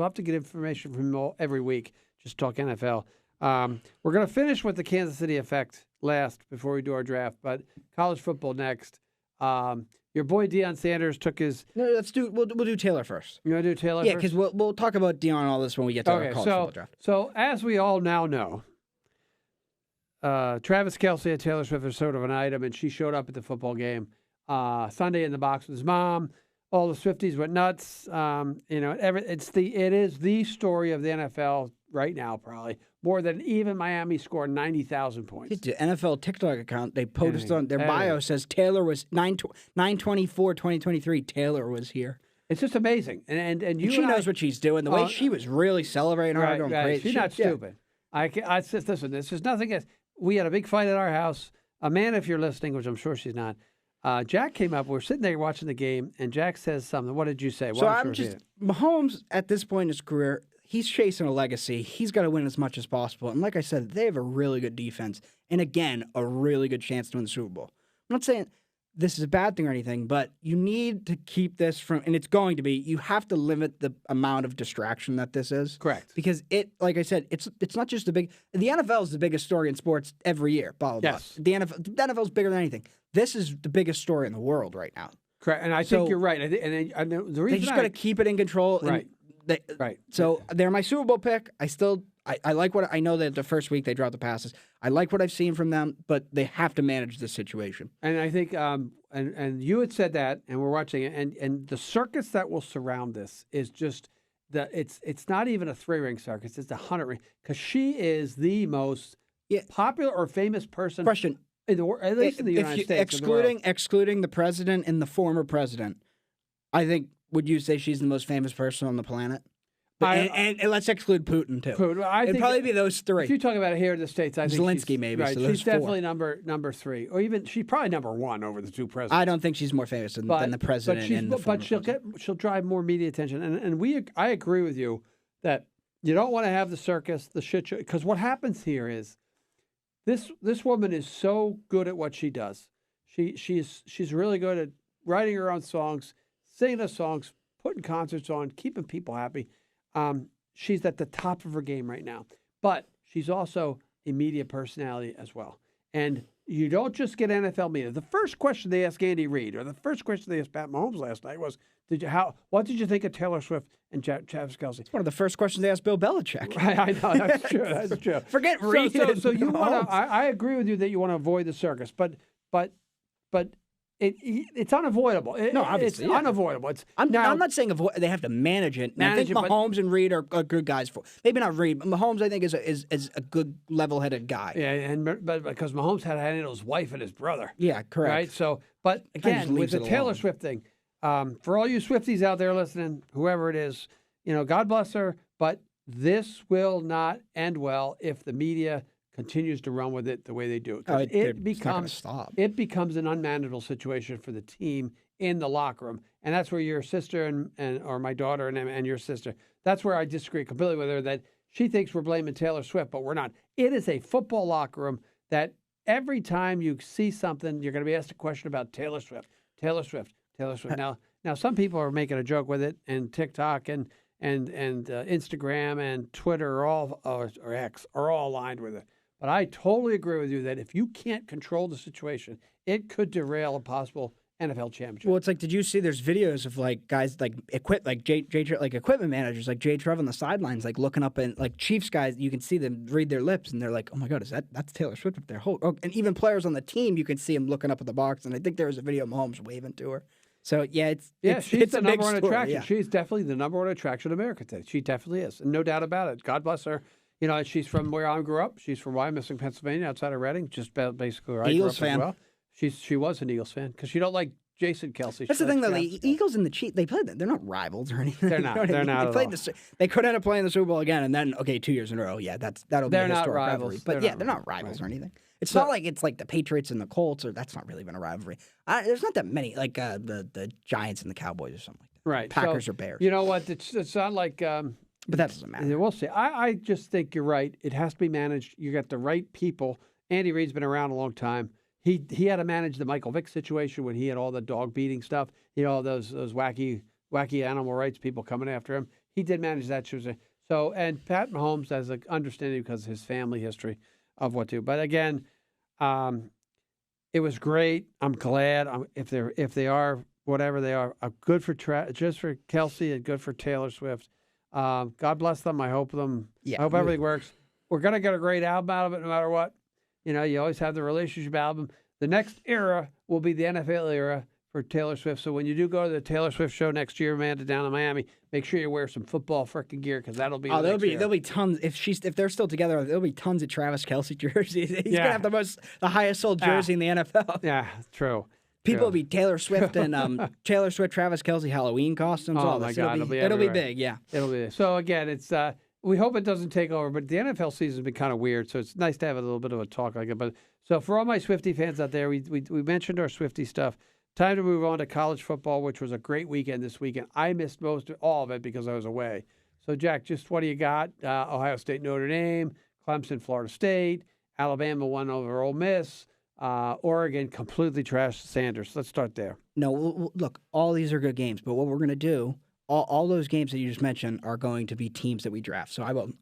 have to get information from him every week. Just talk NFL. We're going to finish with the Kansas City effect last before we do our draft, but college football next. Your boy Deion Sanders took his. No, we'll do Taylor first. You want to do Taylor? Yeah, first? because we'll talk about Deion and all this when we get to our college football draft. So as we all now know, Travis Kelce and Taylor Swift are sort of an item, and she showed up at the football game Sunday in the box with his mom. All the Swifties went nuts. It is the story of the NFL right now, probably more than even Miami scored 90,000 points. The NFL TikTok account, they posted on their bio says Taylor was 9/24/2023. Taylor was here. It's just amazing, and she knows what she's doing. The way she was really celebrating her, going crazy. She's not stupid. I said, listen, this is nothing. We had a big fight at our house. Amanda, if you're listening, which I'm sure she's not. Jack came up. We're sitting there watching the game, and Jack says something. What did you say? Mahomes at this point in his career, he's chasing a legacy. He's got to win as much as possible. And like I said, they have a really good defense, and again, a really good chance to win the Super Bowl. I'm not saying this is a bad thing or anything, but you need to keep this from, and it's going to be, you have to limit the amount of distraction that this is. Correct. Because like I said, it's not just the NFL is the biggest story in sports every year, blah, blah, yes. blah. The NFL is bigger than anything. This is the biggest story in the world right now. Correct. And I think you're right. And the reason they just got to keep it in control. Right. Right. So they're my Super Bowl pick. I like what I know that the first week they dropped the passes. I like what I've seen from them, but they have to manage the situation. And I think and you had said that, and we're watching it, and the circus that will surround this is just it's not even a 3-ring circus, it's a 100-ring, because she is the most popular or famous person. Question. In the world, at least in the United States. Excluding the president and the former president, I think. Would you say she's the most famous person on the planet? And let's exclude Putin too. It'd probably be those 3. If you talk about it here in the States, I think Zelensky maybe. Right, so she's definitely number 3, or even she's probably number 1 over the 2 presidents. I don't think she's more famous than the president and the former president. She'll drive more media attention, and I agree with you that you don't want to have the circus, the shit show, because what happens here is this woman is so good at what she does. She's really good at writing her own songs, singing the songs, putting concerts on, keeping people happy. She's at the top of her game right now. But she's also a media personality as well. And you don't just get NFL media. The first question they asked Andy Reid, or the first question they asked Pat Mahomes last night was, what did you think of Taylor Swift and Travis Kelce? It's one of the first questions they asked Bill Belichick. I know, that's true. That's true. Forget Reid. So you want to? I agree with you that you want to avoid the circus, but it's unavoidable. No, obviously, it's unavoidable. I'm not saying they have to manage it. I think Mahomes and Reid are good guys for. Maybe not Reid, but Mahomes I think is a good level-headed guy. Yeah, but because Mahomes had to handle his wife and his brother. Yeah, correct. Right. So, but again, with the Taylor Swift thing, for all you Swifties out there listening, whoever it is, God bless her, but this will not end well if the media continues to run with it the way they do it. Oh, It it's not gonna becomes stop. it becomes an unmanageable situation for the team in the locker room, and that's where your sister and or my daughter and your sister. That's where I disagree completely with her that she thinks we're blaming Taylor Swift, but we're not. It is a football locker room that every time you see something, you're going to be asked a question about Taylor Swift, Taylor Swift, Taylor Swift. Now some people are making a joke with it, and TikTok and Instagram and Twitter or X are all aligned with it. But I totally agree with you that if you can't control the situation, it could derail a possible NFL championship. Well, it's like, did you see? There's videos of like guys like equipment managers like Jay Trev on the sidelines, like looking up and like Chiefs guys. You can see them read their lips, and they're like, "Oh my God, that's Taylor Swift up there?" And even players on the team, you can see them looking up at the box. And I think there was a video of Mahomes waving to her. So she's it's the number one attraction. Yeah. She's definitely the number one attraction in America today. She definitely is, and no doubt about it. God bless her. You know, she's from where I grew up. She's from Wyomissing, Pennsylvania, outside of Reading, just basically where I grew up as well. She was an Eagles fan because she don't like Jason Kelsey. That's the thing, though. The Eagles and the Chiefs, they played. They're not rivals or anything. They're not. You know They're not. They could end up playing the Super Bowl again, and then 2 years in a row. Yeah, that'll be a historic rivalry. But they're not rivals or anything. It's not like it's like the Patriots and the Colts, or that's not really even a rivalry. There's not that many, like the Giants and the Cowboys or something like that. Right. Packers or Bears. You know what? It's not like. But that doesn't matter. We'll see. I just think you're right. It has to be managed. You got the right people. Andy Reid's been around a long time. He had to manage the Michael Vick situation when he had all the dog beating stuff. You know, those wacky animal rights people coming after him. He did manage that. So, and Pat Mahomes has an understanding because of his family history of what to do. But again, it was great. I'm glad. If they are whatever they are, good for just for Kelsey and good for Taylor Swift. God bless them. I hope everything works. We're gonna get a great album out of it, no matter what. You know, you always have the relationship album. The next era will be the NFL era for Taylor Swift. So when you do go to the Taylor Swift show next year, Amanda, down in Miami, make sure you wear some football frickin' gear because that'll be. There'll be tons if they're still together. There'll be tons of Travis Kelce jerseys. He's gonna have the highest sold jersey in the NFL. Yeah, true. People will be Taylor Swift and Taylor Swift, Travis Kelce Halloween costumes. Oh my God, it'll be big. Yeah, it'll be. So again, it's. We hope it doesn't take over, but the NFL season's been kind of weird, so it's nice to have a little bit of a talk like it. But so for all my Swiftie fans out there, we mentioned our Swiftie stuff. Time to move on to college football, which was a great weekend this weekend. I missed all of it because I was away. So Jack, just what do you got? Ohio State, Notre Dame, Clemson, Florida State, Alabama won over Ole Miss. Oregon completely trashed Sanders. Let's start there. No, look, all these are good games, but what we're going to do. All those games that you just mentioned are going to be teams that we draft. So I will,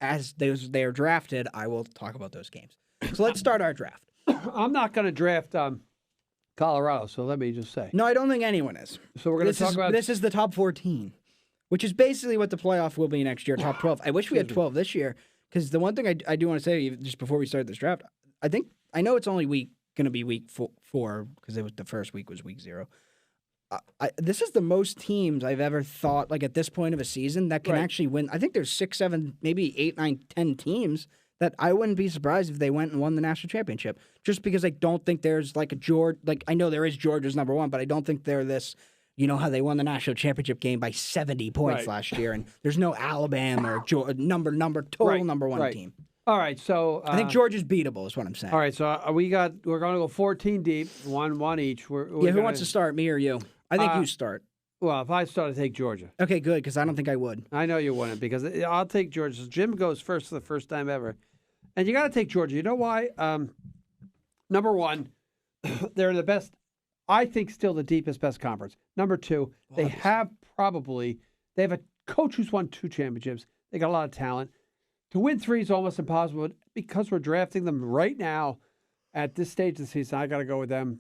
as they are drafted, I will talk about those games. So let's start our draft. I'm not going to draft Colorado, so let me just say. No, I don't think anyone is. So we're going to talk about... This is the top 14, which is basically what the playoff will be next year, top 12. I wish we had 12 this year, because the one thing I do want to say, just before we start this draft, I know it's only going to be week 4, because the first week was week 0. This is the most teams I've ever thought, like at this point of a season, that can actually win. I think there's 6, 7, maybe 8, 9, 10 teams that I wouldn't be surprised if they went and won the national championship. Just because I don't think there's like a Georgia. Like I know there is Georgia's number 1, but I don't think they're this. You know how they won the national championship game by 70 points last year, and there's no Alabama or number 1 team. All right, so I think Georgia's beatable is what I'm saying. All right, so we're going to go 14 deep, one each. Who wants to start, me or you? I think you start. Well, if I start, I take Georgia. Okay, good, because I don't think I would. I know you wouldn't, because I'll take Georgia. So Jim goes first for the first time ever. And you got to take Georgia. You know why? Number 1, they're the best, I think still the deepest, best conference. Number 2, they have a coach who's won 2 championships. They got a lot of talent. To win 3 is almost impossible, but because we're drafting them right now, at this stage of the season, I got to go with them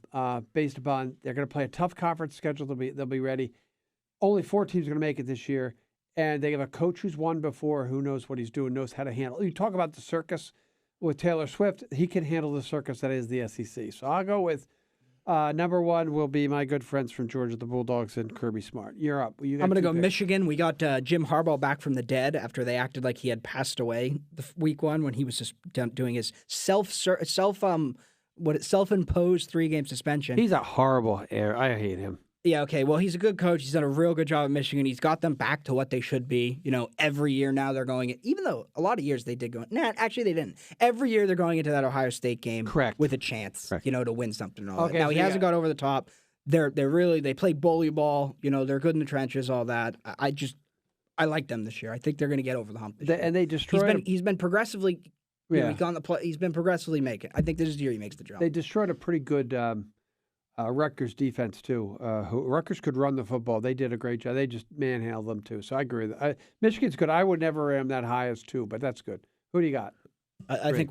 based upon they're going to play a tough conference schedule. They'll be ready. Only 4 teams are going to make it this year, and they have a coach who's won before, who knows what he's doing, knows how to handle. You talk about the circus with Taylor Swift. He can handle the circus that is the SEC. So I'll go with number 1 will be my good friends from Georgia, the Bulldogs, and Kirby Smart. You're up. I'm going to go Michigan. We got Jim Harbaugh back from the dead after they acted like he had passed away week 1 when he was just doing his self-imposed 3-game suspension. He's a horrible error. I hate him. Yeah, okay. Well, he's a good coach. He's done a real good job at Michigan. He's got them back to what they should be. Every year now they're going, even though a lot of years they did go, actually they didn't. Every year they're going into that Ohio State game Correct. with a chance, Correct. to win something and all Okay, that. Now, so he hasn't got over the top. They play bully ball. They're good in the trenches, all that. I like them this year. I think they're going to get over the hump this year. And they destroyed. He's been progressively, he's been progressively making. I think this is the year he makes the jump. They destroyed a pretty good Rutgers defense too. Rutgers could run the football. They did a great job. They just manhandled them too. So I agree with that. Michigan's good. I would never ram that high as 2, but that's good. Who do you got? I think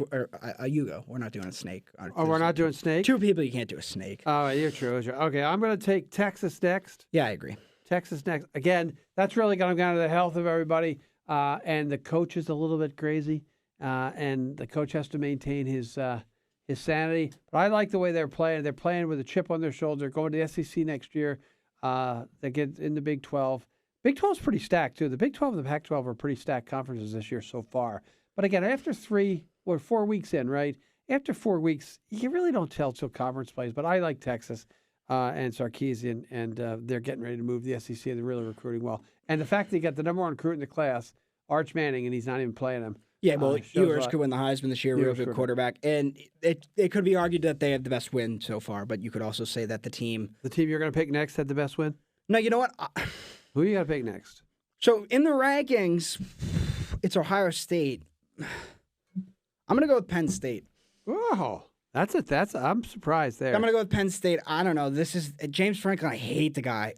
you go. We're not doing a snake. We're not doing snake? 2 people, you can't do a snake. Oh, you're true. Okay, I'm going to take Texas next. Yeah, I agree. Texas next. Again, that's really going to come down to the health of everybody. And the coach is a little bit crazy. And the coach has to maintain his sanity. But I like the way they're playing. They're playing with a chip on their shoulder. Going to the SEC next year. They get in the Big 12. Big 12 is pretty stacked, too. The Big 12 and the Pac 12 are pretty stacked conferences this year so far. But again, after 3 or 4 weeks in, right? After 4 weeks, you really don't tell till conference plays. But I like Texas and Sarkisian, and they're getting ready to move the SEC. They're really recruiting well. And the fact that you got the number 1 recruit in the class, Arch Manning, and he's not even playing him. Yeah, well, Ewers could win the Heisman this year, real good quarterback. And it could be argued that they have the best win so far, but you could also say that the team you're going to pick next had the best win? No, you know what? Who you got to pick next? So in the rankings, it's Ohio State. I'm going to go with Penn State. Oh, I'm surprised there. I'm going to go with Penn State. I don't know. This is James Franklin. I hate the guy.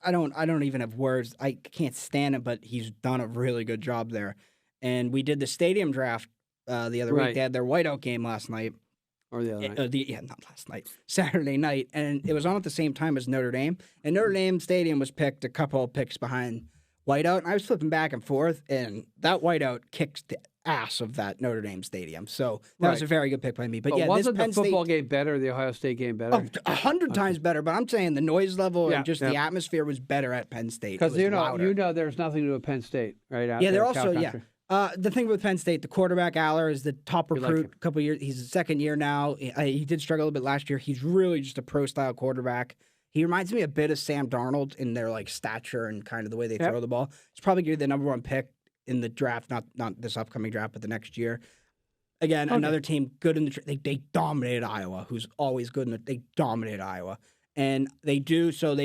I don't even have words. I can't stand it, but he's done a really good job there. And we did the stadium draft the other week. They had their whiteout game last night. Or the other night. Not last night. Saturday night. And it was on at the same time as Notre Dame. And Notre Dame Stadium was picked a couple of picks behind whiteout. And I was flipping back and forth, and that whiteout kicked the ass of that Notre Dame Stadium. So that was a very good pick by me. But yeah, wasn't this the football game better, the Ohio State game better? 100 times better. But I'm saying the noise level and just the atmosphere was better at Penn State. Because there's nothing to do with Penn State, right? They're also the thing with Penn State, the quarterback Aller is the top recruit. A couple years, he's his second year now. He did struggle a little bit last year. He's really just a pro style quarterback. He reminds me a bit of Sam Darnold in their stature and kind of the way they throw the ball. It's probably going to be the number 1 pick in the draft, not this upcoming draft, but the next year. Again, another team good in the they dominated Iowa, who's always good they dominated Iowa. And they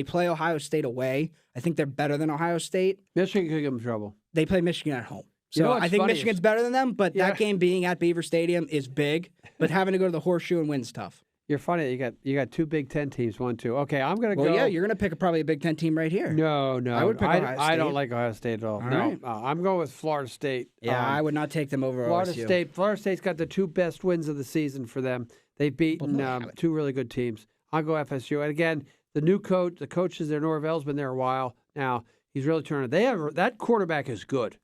play Ohio State away. I think they're better than Ohio State. Michigan could give them trouble. They play Michigan at home. So I think Michigan's better than them, but that game being at Beaver Stadium is big. But having to go to the Horseshoe and win's tough. You're funny. You got 2 Big Ten teams, 1, 2. Okay, I'm going to go. Well, yeah, you're going to pick probably a Big Ten team right here. No. I would pick Ohio State. I don't like Ohio State at all. No, I'm going with Florida State. Yeah, I would not take them over Florida OSU. State. Florida State's got the 2 best wins of the season for them. They've beaten 2 really good teams. I'll go FSU. And again, the new coach, the coach is there. Norvell's been there a while now. He's really turning. That quarterback is good.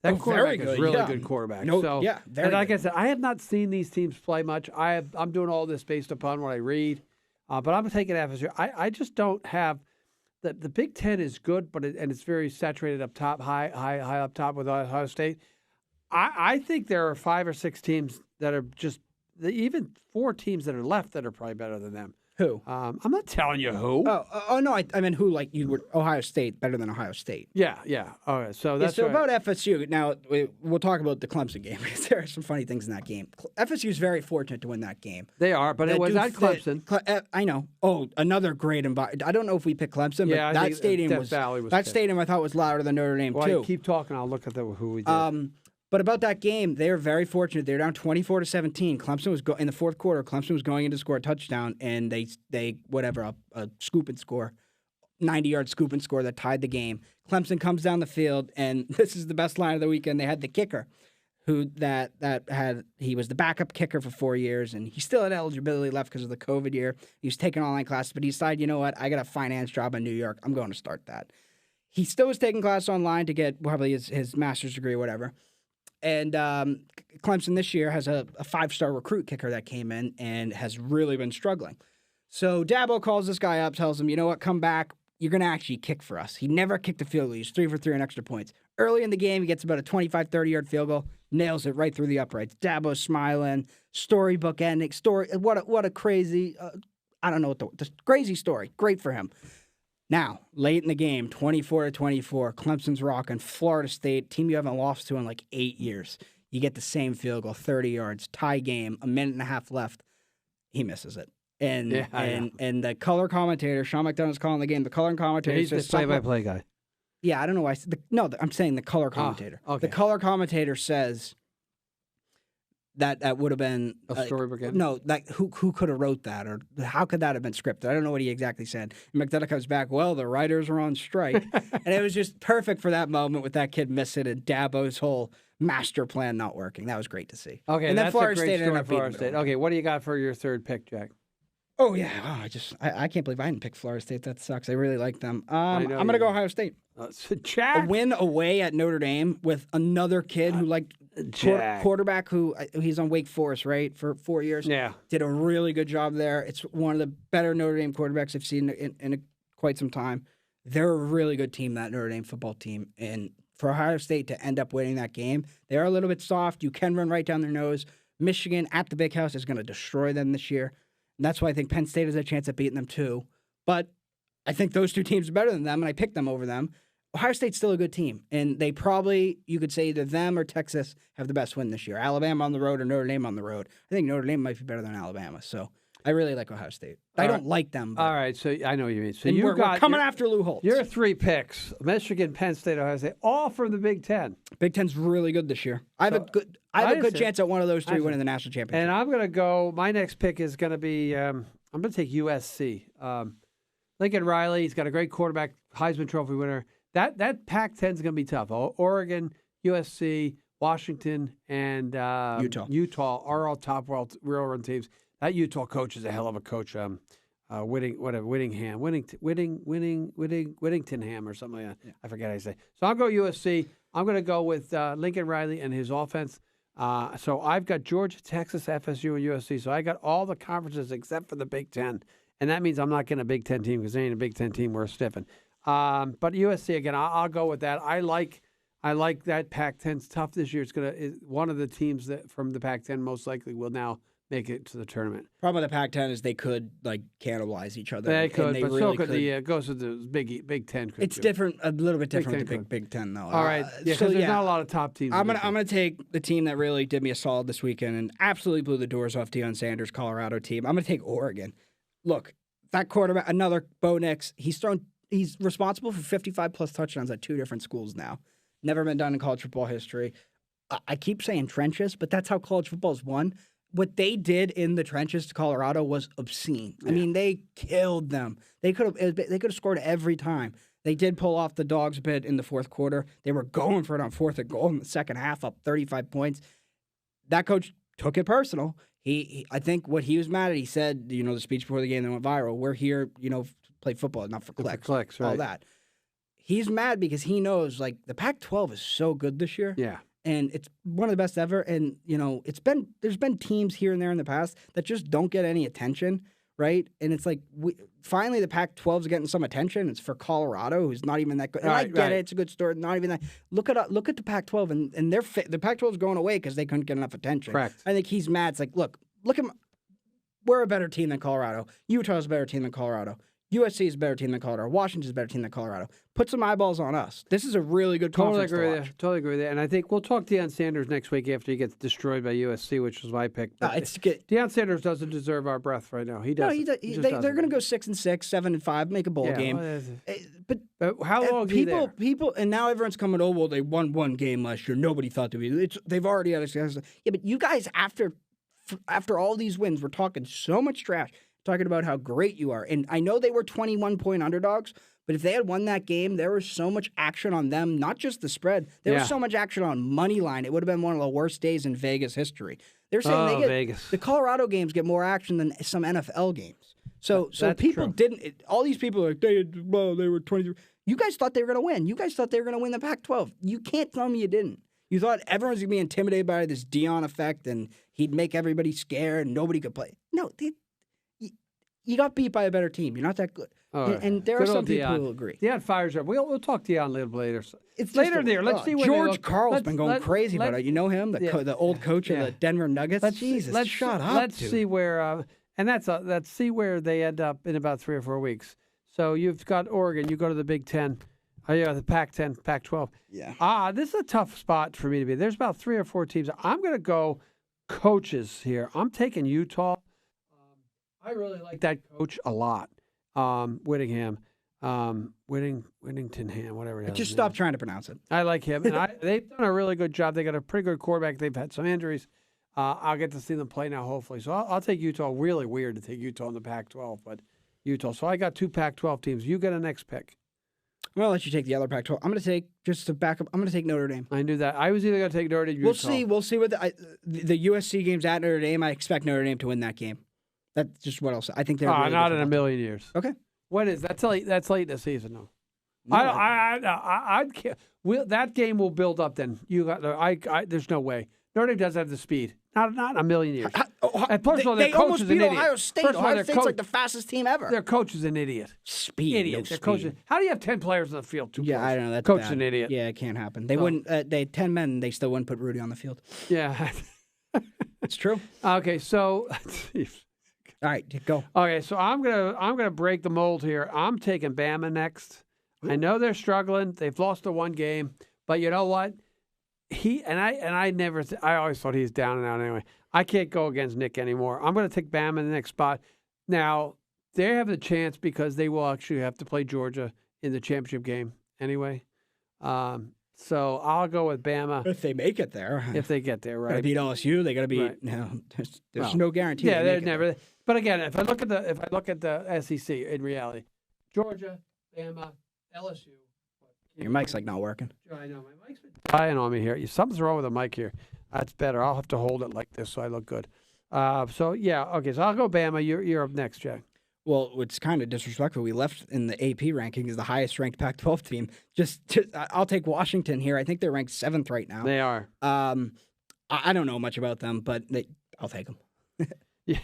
That quarterback is really good quarterback. And like I said, I have not seen these teams play much. I'm doing all this based upon what I read, but I'm taking FSU. I just don't have the Big Ten is good, but it's very saturated up top, high up top with Ohio State. I think there are 5 or 6 teams that are just even 4 teams that are left that are probably better than them. Who? I'm not telling you who. Oh no! I mean, who? Like you were Ohio State better than Ohio State. Yeah. All right. So that's about FSU. Now we'll talk about the Clemson game because there are some funny things in that game. FSU is very fortunate to win that game. They are, but it was at Clemson. I know. Oh, another great environment. I don't know if we picked Clemson, but that stadium was stadium. I thought was louder than Notre Dame too. Keep talking. I'll look at who we did. But about that game, they were very fortunate. They were down 24-17. Clemson was in the fourth quarter. Clemson was going in to score a touchdown, and they a scoop and score, 90-yard scoop and score that tied the game. Clemson comes down the field, and this is the best line of the weekend. They had the kicker, he was the backup kicker for 4 years, and he still had eligibility left because of the COVID year. He was taking online classes, but he decided, you know what, I got a finance job in New York. I'm going to start that. He still was taking classes online to get probably his master's degree or whatever. And Clemson this year has a 5-star recruit kicker that came in and has really been struggling. So Dabo calls this guy up, tells him, you know what, come back. You're going to actually kick for us. He never kicked a field goal. He's 3 for 3 on extra points. Early in the game, he gets about a 25, 30-yard field goal, nails it right through the uprights. Dabo's smiling, storybook ending. What a crazy I don't know what the crazy story. Great for him. Now, late in the game, 24-24, Clemson's rocking Florida State, team you haven't lost to in like 8 years. You get the same field goal, 30 yards, tie game, a minute and a half left. He misses it. And the color commentator, Sean McDonough's calling the game. The color commentator he's says the play-by-play guy. Yeah, I don't know why. I'm saying the color commentator. Oh, okay. The color commentator says that would have been a storybook. No, like who could have wrote that, or how could that have been scripted? I don't know what he exactly said. And McDonough comes back. Well, the writers are on strike, and it was just perfect for that moment with that kid missing and Dabo's whole master plan not working. That was great to see. Okay, and then that's Florida a great State story. ended up Florida beating State. Okay, what do you got for your third pick, Jack? Oh yeah, I can't believe I didn't pick Florida State. That sucks. I really like them. I'm gonna go Ohio State. Jack, a win away at Notre Dame with another kid who quarterback who he's on Wake Forest, right, for 4 years. Yeah, did a really good job there. It's one of the better Notre Dame quarterbacks I've seen in quite some time. They're a really good team, that Notre Dame football team, and for Ohio State to end up winning that game, they are a little bit soft. You can run right down their nose. Michigan at the Big House is going to destroy them this year. And that's why I think Penn State has a chance at beating them too. But I think those two teams are better than them, and I picked them over them. Ohio State's still a good team, and they probably, you could say either them or Texas have the best win this year. Alabama on the road or Notre Dame on the road. I think Notre Dame might be better than Alabama, so I really like Ohio State. I don't like them. All right, so I know what you mean. So we're coming after Lou Holtz. Your 3 picks, Michigan, Penn State, Ohio State, all from the Big Ten. Big Ten's really good this year. I have a good chance at one of those 3 winning the national championship. And I'm going to go, my next pick is going to be, I'm going to take USC. Lincoln Riley, he's got a great quarterback, Heisman Trophy winner. That Pac-10 is going to be tough. Oregon, USC, Washington, and Utah are all top railroad teams. That Utah coach is a hell of a coach. Whittingham or something like that. Yeah. I forget how you say. So I'll go USC. I'm going to go with Lincoln Riley and his offense. So I've got Georgia, Texas, FSU, and USC. So I got all the conferences except for the Big Ten, and that means I'm not getting a Big Ten team because there ain't a Big Ten team worth stiffing. But USC again, I'll go with that. I like that Pac-10's tough this year. It's one of the teams that from the Pac-10 most likely will now make it to the tournament. Problem with the Pac-10 is they could cannibalize each other. They could, but really so could the goes with the Big Ten. It's different, a little bit different with the Big Ten though. All right, because there's not a lot of top teams. I'm gonna take the team that really did me a solid this weekend and absolutely blew the doors off Deion Sanders' Colorado team. I'm gonna take Oregon. Look, that quarterback, another Bo Nix. He's responsible for 55 plus touchdowns at 2 different schools now. Never been done in college football history. I keep saying trenches, but that's how college football is won. What they did in the trenches to Colorado was obscene. Yeah. I mean, they killed them. They could have scored every time. They did pull off the dogs a bit in the fourth quarter. They were going for it on 4th and goal in the second half, up 35 points. That coach took it personal. I think what he was mad at, he said, the speech before the game that went viral, we're here, to play football, not for clicks. Right. All that. He's mad because he knows, the Pac-12 is so good this year. Yeah. And it's one of the best ever. And, there's been teams here and there in the past that just don't get any attention, right? And it's finally the Pac-12 is getting some attention. It's for Colorado, who's not even that good. And I get it. It's a good story. Not even that. Look at the Pac-12, and the Pac-12 is going away because they couldn't get enough attention. Correct. I think he's mad. It's look at we're a better team than Colorado. Utah's a better team than Colorado. USC is a better team than Colorado. Washington's a better team than Colorado. Put some eyeballs on us. This is a really good conference to watch. Totally agree with you. And I think we'll talk Deion Sanders next week after he gets destroyed by USC, which was my pick. It's good. Deion Sanders doesn't deserve our breath right now. He doesn't. No, they're going to go 6-6, 7-5, make a bowl game. But how long? People, and now everyone's coming. Oh well, they won one game last year. Nobody thought to be. They've already had a success. Yeah, but you guys after all these wins, we're talking so much trash. Talking about how great you are. And I know they were 21-point underdogs, but if they had won that game, there was so much action on them, not just the spread. There was so much action on money line. It would have been one of the worst days in Vegas history. They're saying Vegas. The Colorado games get more action than some NFL games. So people didn't. All these people are like, they were 23. You guys thought they were going to win. You guys thought they were going to win the Pac-12. You can't tell me you didn't. You thought everyone's going to be intimidated by this Deion effect and he'd make everybody scared and nobody could play. No, you got beat by a better team. You're not that good. And there are some people who agree. Deion fires up. We'll talk Deion a little later. It's later there. Let's see what George Karl's been going crazy about it. You know him, the old coach of the Denver Nuggets? Jesus, shut up, Let's see where And that's see where they end up in about 3 or 4 weeks. So you've got Oregon. You go to the Big Ten. Oh, yeah, the Pac-10, Pac-12. Yeah. This is a tough spot for me to be. There's about 3 or 4 teams. I'm going to go coaches here. I'm taking Utah. I really like that coach a lot. Whittingham. Whittington, whatever it is. Just stop trying to pronounce it. I like him. And they've done a really good job. They got a pretty good quarterback. They've had some injuries. I'll get to see them play now, hopefully. So I'll take Utah. Really weird to take Utah in the Pac-12, but Utah. So I got 2 Pac-12 teams. You get a next pick. I'm going to let you take the other Pac-12. I'm going to take, just to back up, I'm going to take Notre Dame. I knew that. I was either going to take Notre Dame or Utah. We'll see what the USC game's at Notre Dame. I expect Notre Dame to win that game. That's just what I'll say. I think they're really not good in a million years. Okay. What is that's late? That's late in the season, though. No, I can't. That game will build up. Then you got. There's no way. Notre Dame doesn't have the speed. Not in a million years. And first of all, their coach is an idiot. Ohio State. Ohio State's like the fastest team ever. Their coach is an idiot. Speed. Idiot. No Their speed. coach. How do you have 10 players on the field? I don't know. That's coach bad. is an idiot. Yeah, it can't happen. They wouldn't. They had 10 men. They still wouldn't put Rudy on the field. Yeah. It's true. Okay, so. All right, go. Okay, so I'm gonna break the mold here. I'm taking Bama next. I know they're struggling. They've lost the one game, but you know what? I always thought he's down and out anyway. I can't go against Nick anymore. I'm going to take Bama in the next spot. Now they have the chance because they will actually have to play Georgia in the championship game anyway. So I'll go with Bama If they make it there. if they get there. Got to Right? beat LSU. They got to beat. Right. No, there's no guarantee. Yeah, they they're make it never. there. But again, if I look at the SEC in reality, Georgia, Bama, LSU. Your mic's like not working. I know my mic's been dying on me here. Something's wrong with the mic here. That's better. I'll have to hold it like this so I look good. So yeah, okay. So I'll go Bama. You're up next, Jack. Well, it's kind of disrespectful. We left in the AP ranking as the highest ranked Pac-12 team. I'll take Washington here. I think they're ranked 7th right now. They are. I don't know much about them, but I'll take them. Yeah.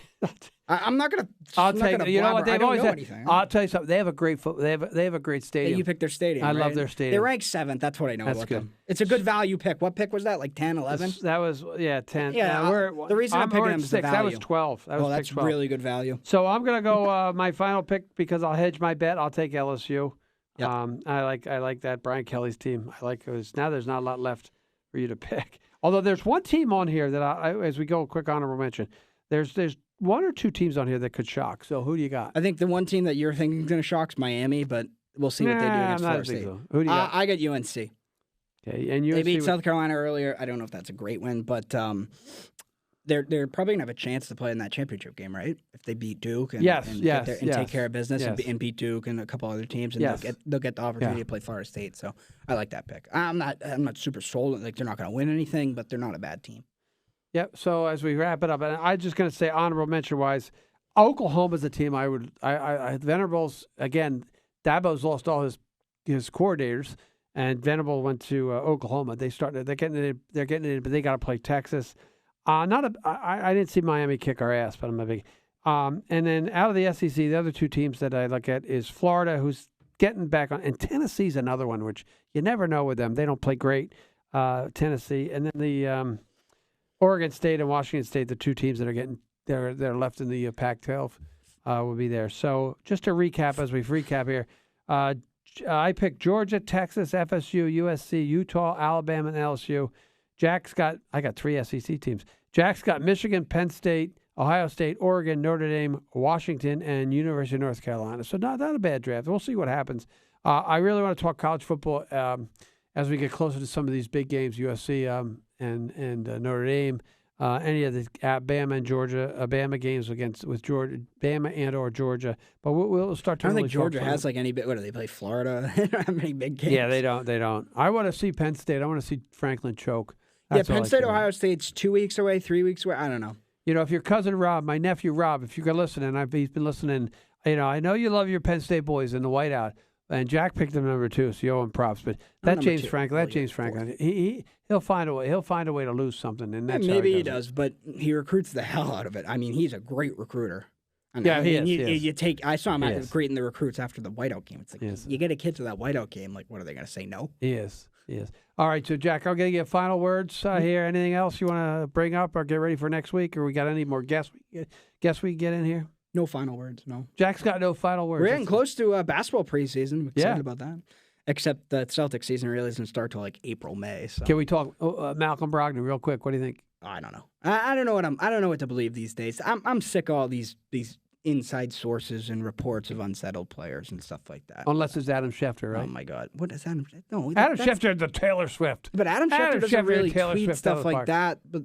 I'm not gonna. I'll take it. You know what? They've always had. Anything. I'll tell you something. They have a great They have a great stadium. You picked their stadium. I right? love their stadium. They're ranked 7th. That's what I know That's about good. them. It's a good value pick. What pick was that? Like 10, 11? That was 10. Yeah, the reason I'm picking we're them at is the 6. That value. was 12. That was That's pick 12. really good value. So I'm gonna go my final pick because I'll hedge my bet. I'll take LSU. Yep. I like that Brian Kelly's team. I like it. Now there's not a lot left for you to pick. Although there's one team on here that as we go, quick honorable mention. There's 1 or 2 teams on here that could shock. So who do you got? I think the one team that you're thinking is going to shock is Miami, but we'll see what they do against Florida State. So. Who do you got? I got UNC. Okay, and UNC They beat South Carolina earlier. I don't know if that's a great win, but they're probably gonna have a chance to play in that championship game, right? If they beat Duke and, Yes, take care of business and beat Duke and a couple other teams, and they'll get the opportunity to play Florida State. So I like that pick. I'm not super sold. Like they're not gonna win anything, but they're not a bad team. Yep. So as we wrap it up, and I'm just gonna say honorable mention wise, Oklahoma's a team I Venables again. Dabo's lost all his coordinators, and Venable went to Oklahoma. They're getting it, but they got to play Texas. I didn't see Miami kick our ass, but I'm a big. And then out of the SEC, the other 2 teams that I look at is Florida, who's getting back on, and Tennessee's another one, which you never know with them. They don't play great, Tennessee, and then the Oregon State and Washington State, the 2 teams that are getting they're left in the Pac-12, will be there. So just to recap, as we recap here, I picked Georgia, Texas, FSU, USC, Utah, Alabama, and LSU. I got 3 SEC teams. Jack's got Michigan, Penn State, Ohio State, Oregon, Notre Dame, Washington, and University of North Carolina. So not a bad draft. We'll see what happens. I really want to talk college football as we get closer to some of these big games, USC and Notre Dame, any of the Bama and Georgia, Bama games with Georgia, Bama and or Georgia. But we'll start to. I don't really think Georgia focus on has like any big. What do they play? Florida? They don't have any big games. Yeah, they don't. I want to see Penn State. I want to see Franklin choke. That's Penn all I State, care about. Ohio State's 2 weeks away, 3 weeks away. I don't know. You know, if your cousin Rob, my nephew Rob, if you're listening, he's been listening. You know, I know you love your Penn State boys in the whiteout, and Jack picked them number 2, so you owe him props. But that James Franklin, he'll find a way. He'll find a way to lose something, and that's maybe he does. But he recruits the hell out of it. I mean, he's a great recruiter. He is. You take. I saw him greeting the recruits after the whiteout game. It's like Yes. you get a kid to that whiteout game. Like, what are they going to say? No. He is. Yes. All right, so Jack, I'll get you final words here. Anything else you want to bring up or get ready for next week? Or we got any more guests we get in here? No final words, no. Jack's got no final words. We're getting close to basketball preseason. I'm excited Yeah. about that. Except the Celtics season really doesn't start till like April, May. So. Can we talk Malcolm Brogdon real quick? What do you think? I don't know. I don't know I don't know what to believe these days. I'm sick of all these inside sources and reports of unsettled players and stuff like that. Unless it's Adam Schefter, right? Oh my God, what is Adam? No, Adam Schefter, the Taylor Swift. But Adam Schefter doesn't really Taylor tweet Swift stuff like that. But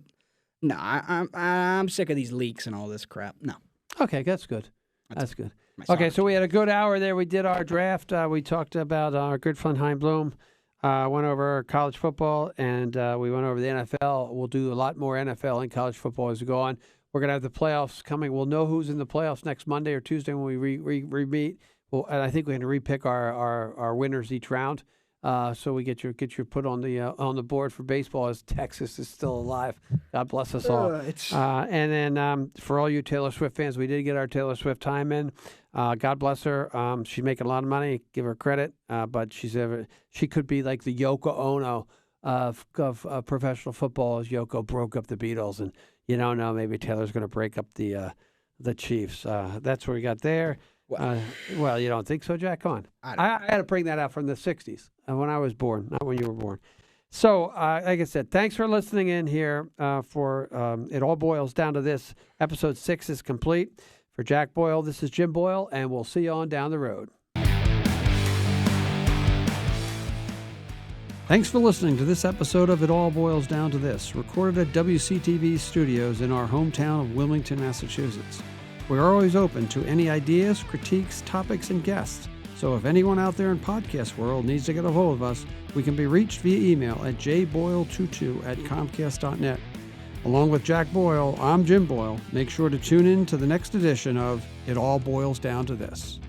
no, I'm sick of these leaks and all this crap. No. Okay, that's good. That's good. My Okay, soccer so we had a good hour there. We did our draft. We talked about our good friend Chaim Bloom. Went over college football, and we went over the NFL. We'll do a lot more NFL and college football as we go on. We're going to have the playoffs coming. We'll know who's in the playoffs next Monday or Tuesday when we re-meet. And I think we're going to repick our winners each round. So we get your put on the board for baseball as Texas is still alive. God bless us all. And then for all you Taylor Swift fans, we did get our Taylor Swift time in. God bless her. She's making a lot of money. Give her credit. But she could be like the Yoko Ono of professional football, as Yoko broke up the Beatles, and you don't know, maybe Taylor's going to break up the Chiefs. That's what we got there. Well, you don't think so, Jack? Come on. I had to bring that out from the 60s when I was born, not when you were born. So, like I said, thanks for listening in here for It All Boils Down to This. Episode 6 is complete. For Jack Boyle, this is Jim Boyle, and we'll see you on down the road. Thanks for listening to this episode of It All Boils Down to This, recorded at WCTV studios in our hometown of Wilmington, Massachusetts. We're always open to any ideas, critiques, topics, and guests. So if anyone out there in podcast world needs to get a hold of us, we can be reached via email at jboyle22@comcast.net. Along with Jack Boyle, I'm Jim Boyle. Make sure to tune in to the next edition of It All Boils Down to This.